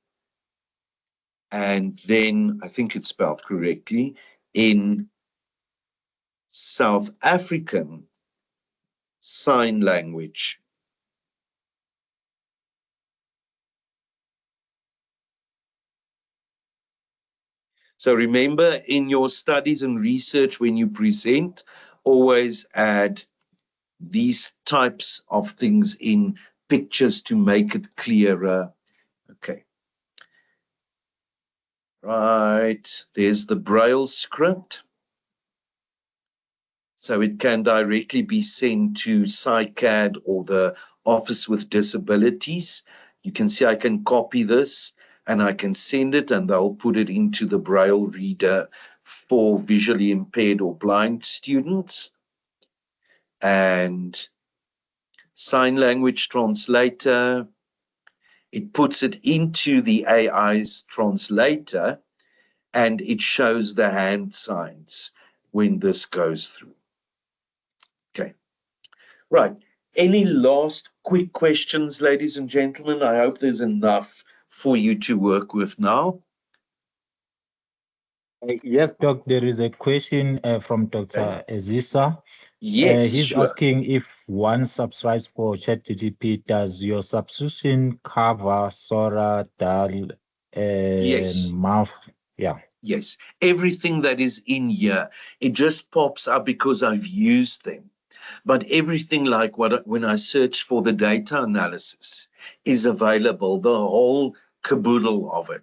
And then, I think it's spelled correctly, in South African Sign Language. So remember, in your studies and research, when you present, always add these types of things in pictures to make it clearer. Okay. Right, there's the Braille script. So it can directly be sent to SciCAD or the Office with Disabilities. You can see I can copy this and I can send it and they'll put it into the Braille reader for visually impaired or blind students. And sign language translator, it puts it into the AI's translator and it shows the hand signs when this goes through. Okay, right. Any last quick questions, ladies and gentlemen? I hope there's enough for you to work with now. Yes, Doc, there is a question from Dr. Ezisa. Yes, He's sure. asking if one subscribes for ChatGPT, does your subscription cover Sora, DAL, and Yes. MAF? Yeah. Yes, everything that is in here, it just pops up because I've used them. But everything like when I search for the data analysis is available, the whole caboodle of it.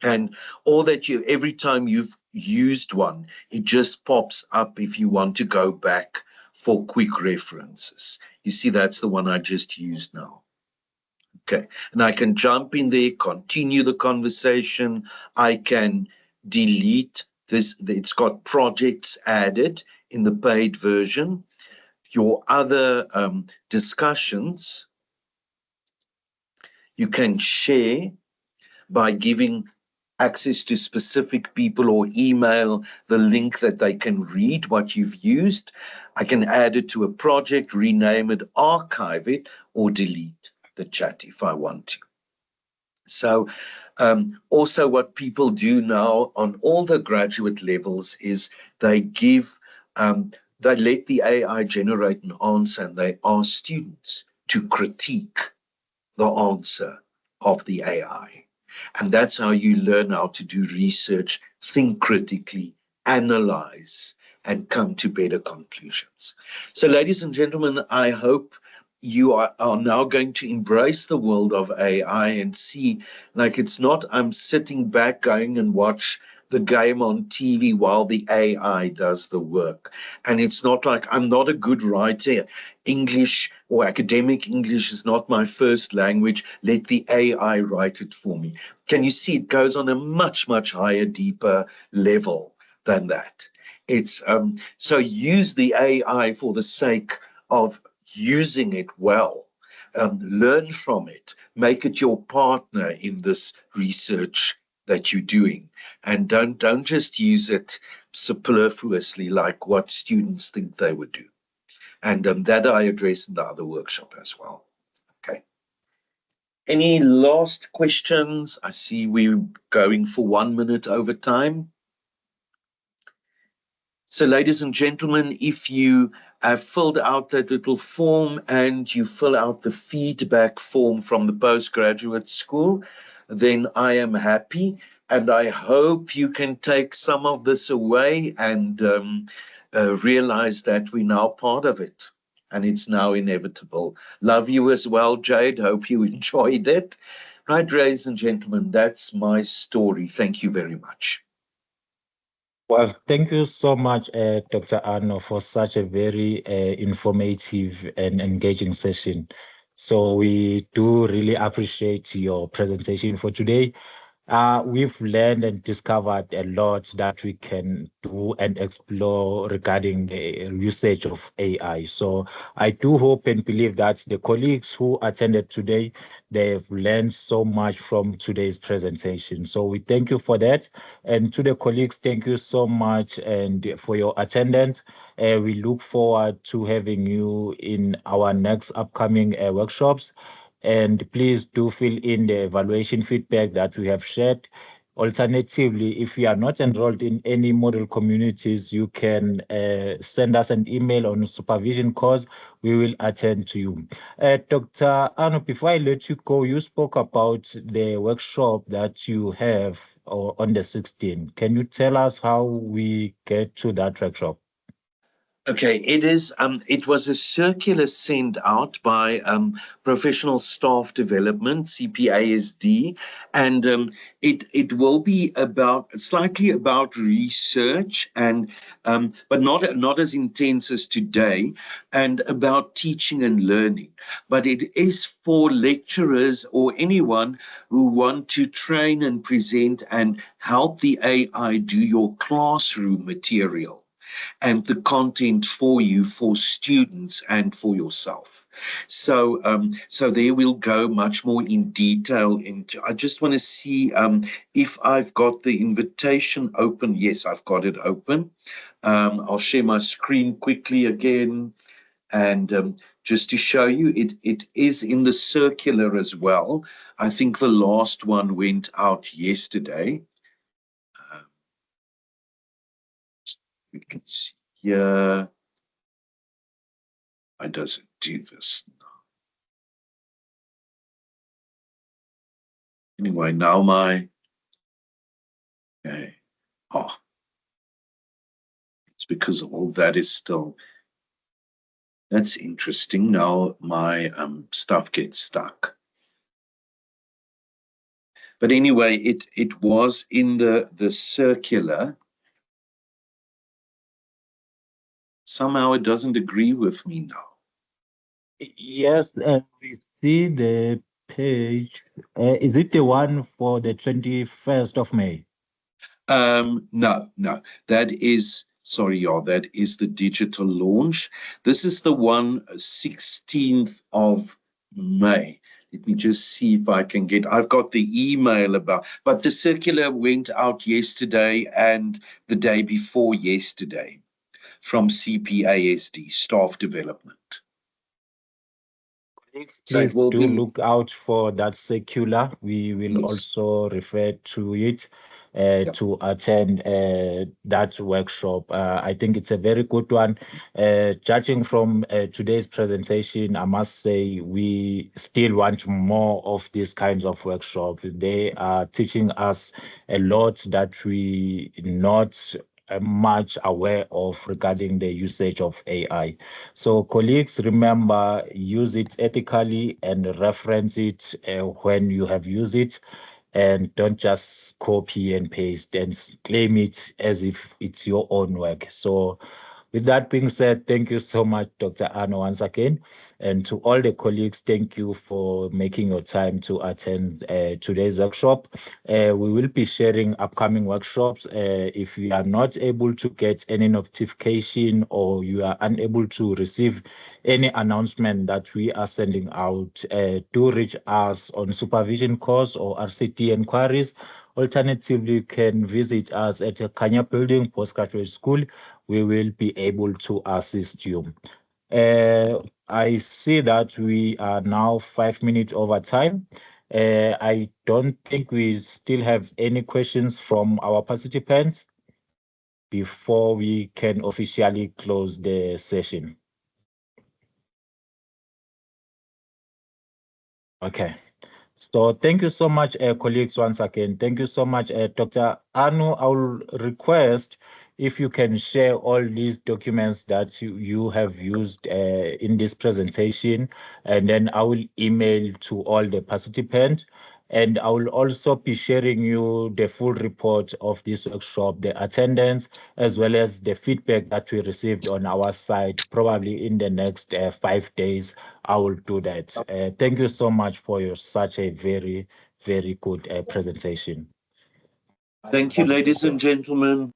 And all that every time you've used one, it just pops up if you want to go back for quick references. You see, that's the one I just used now. Okay, and I can jump in there, continue the conversation. I can delete this. It's got projects added in the paid version. your other discussions, you can share by giving access to specific people or email the link that they can read what you've used. I can add it to a project, rename it, archive it, or delete the chat if I want to. So also what people do now on all the graduate levels is they give, they let the AI generate an answer and they ask students to critique the answer of the AI. And that's how you learn how to do research, think critically, analyze, and come to better conclusions. So ladies and gentlemen, I hope you are now going to embrace the world of AI and see, like, it's not I'm sitting back going and watch the game on TV while the AI does the work. And it's not like I'm not a good writer. English or academic English is not my first language. Let the AI write it for me. Can you see it goes on a much, much higher, deeper level than that? It's so use the AI for the sake of using it well. Learn from it. Make it your partner in this research that you're doing, and don't just use it superfluously like what students think they would do. And that I address in the other workshop as well. Okay. Any last questions? I see we're going for 1 minute over time. So ladies and gentlemen, if you have filled out that little form and you fill out the feedback form from the postgraduate school, then I am happy. And I hope you can take some of this away and realize that we're now part of it. And it's now inevitable. Love you as well, Jade. Hope you enjoyed it. Right, ladies and gentlemen, that's my story. Thank you very much. Well, thank you so much, Dr. Arno, for such a very informative and engaging session. So we do really appreciate your presentation for today. We've learned and discovered a lot that we can do and explore regarding the usage of AI. So I do hope and believe that the colleagues who attended today, they've learned so much from today's presentation. So we thank you for that. And to the colleagues, thank you so much and for your attendance. We look forward to having you in our next upcoming workshops. And please do fill in the evaluation feedback that we have shared. Alternatively, if you are not enrolled in any model communities, you can send us an email on supervision course. We will attend to you. Dr. Arno, before I let you go, you spoke about the workshop that you have on the 16th. Can you tell us how we get to that workshop? Okay, it is. It was a circular sent out by Professional Staff Development, CPASD, and it will be slightly about research and but not as intense as today, and about teaching and learning. But it is for lecturers or anyone who want to train and present and help the AI do your classroom material and the content for you, for students and for yourself. So so there we'll go much more in detail into. I just want to see if I've got the invitation open. Yes, I've got it open. I'll share my screen quickly again, and just to show you, it is in the circular as well. I think the last one went out yesterday. We can see here. Why does it do this now? Anyway, now okay. Oh, it's because all that is still. That's interesting. Now my stuff gets stuck. But anyway, it was in the circular. Somehow it doesn't agree with me now. Yes, we see the page. Is it the one for the 21st of May? No. That is Sorry, y'all, that is the digital launch. This is the one 16th of May. Let me just see if I can get, I've got the email about, but the circular went out yesterday and the day before yesterday from CPASD, Staff Development. So Please it will do be, look out for that circular. We will Yes. also refer to it to attend that workshop. I think it's a very good one. Judging from today's presentation, I must say we still want more of these kinds of workshops. They are teaching us a lot that we not much aware of regarding the usage of AI. So colleagues, remember, use it ethically and reference it when you have used it, and don't just copy and paste and claim it as if it's your own work. So with that being said, thank you so much, Dr. Arno, once again. And to all the colleagues, thank you for making your time to attend today's workshop. We will be sharing upcoming workshops. If you are not able to get any notification or you are unable to receive any announcement that we are sending out, do reach us on supervision course or RCT inquiries. Alternatively, you can visit us at Kanya Building Postgraduate School. We will be able to assist you. I see that we are now 5 minutes over time. I don't think we still have any questions from our participants before we can officially close the session. Okay. So thank you so much, colleagues, once again. Thank you so much, Dr. Anu. I will request if you can share all these documents that you have used in this presentation, and then I will email to all the participants. And I will also be sharing you the full report of this workshop, the attendance, as well as the feedback that we received on our side, probably in the next 5 days. I will do that. Thank you so much for such a very, very good presentation. thank you, ladies and gentlemen.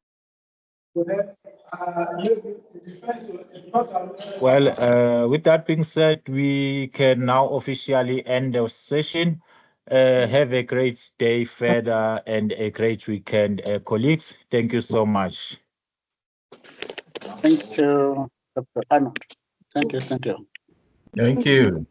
Well, with that being said, we can now officially end the session. Have a great day further and a great weekend, colleagues. Thank you so much. Thank you, Dr. Arno. Thank you. Thank you. Thank you.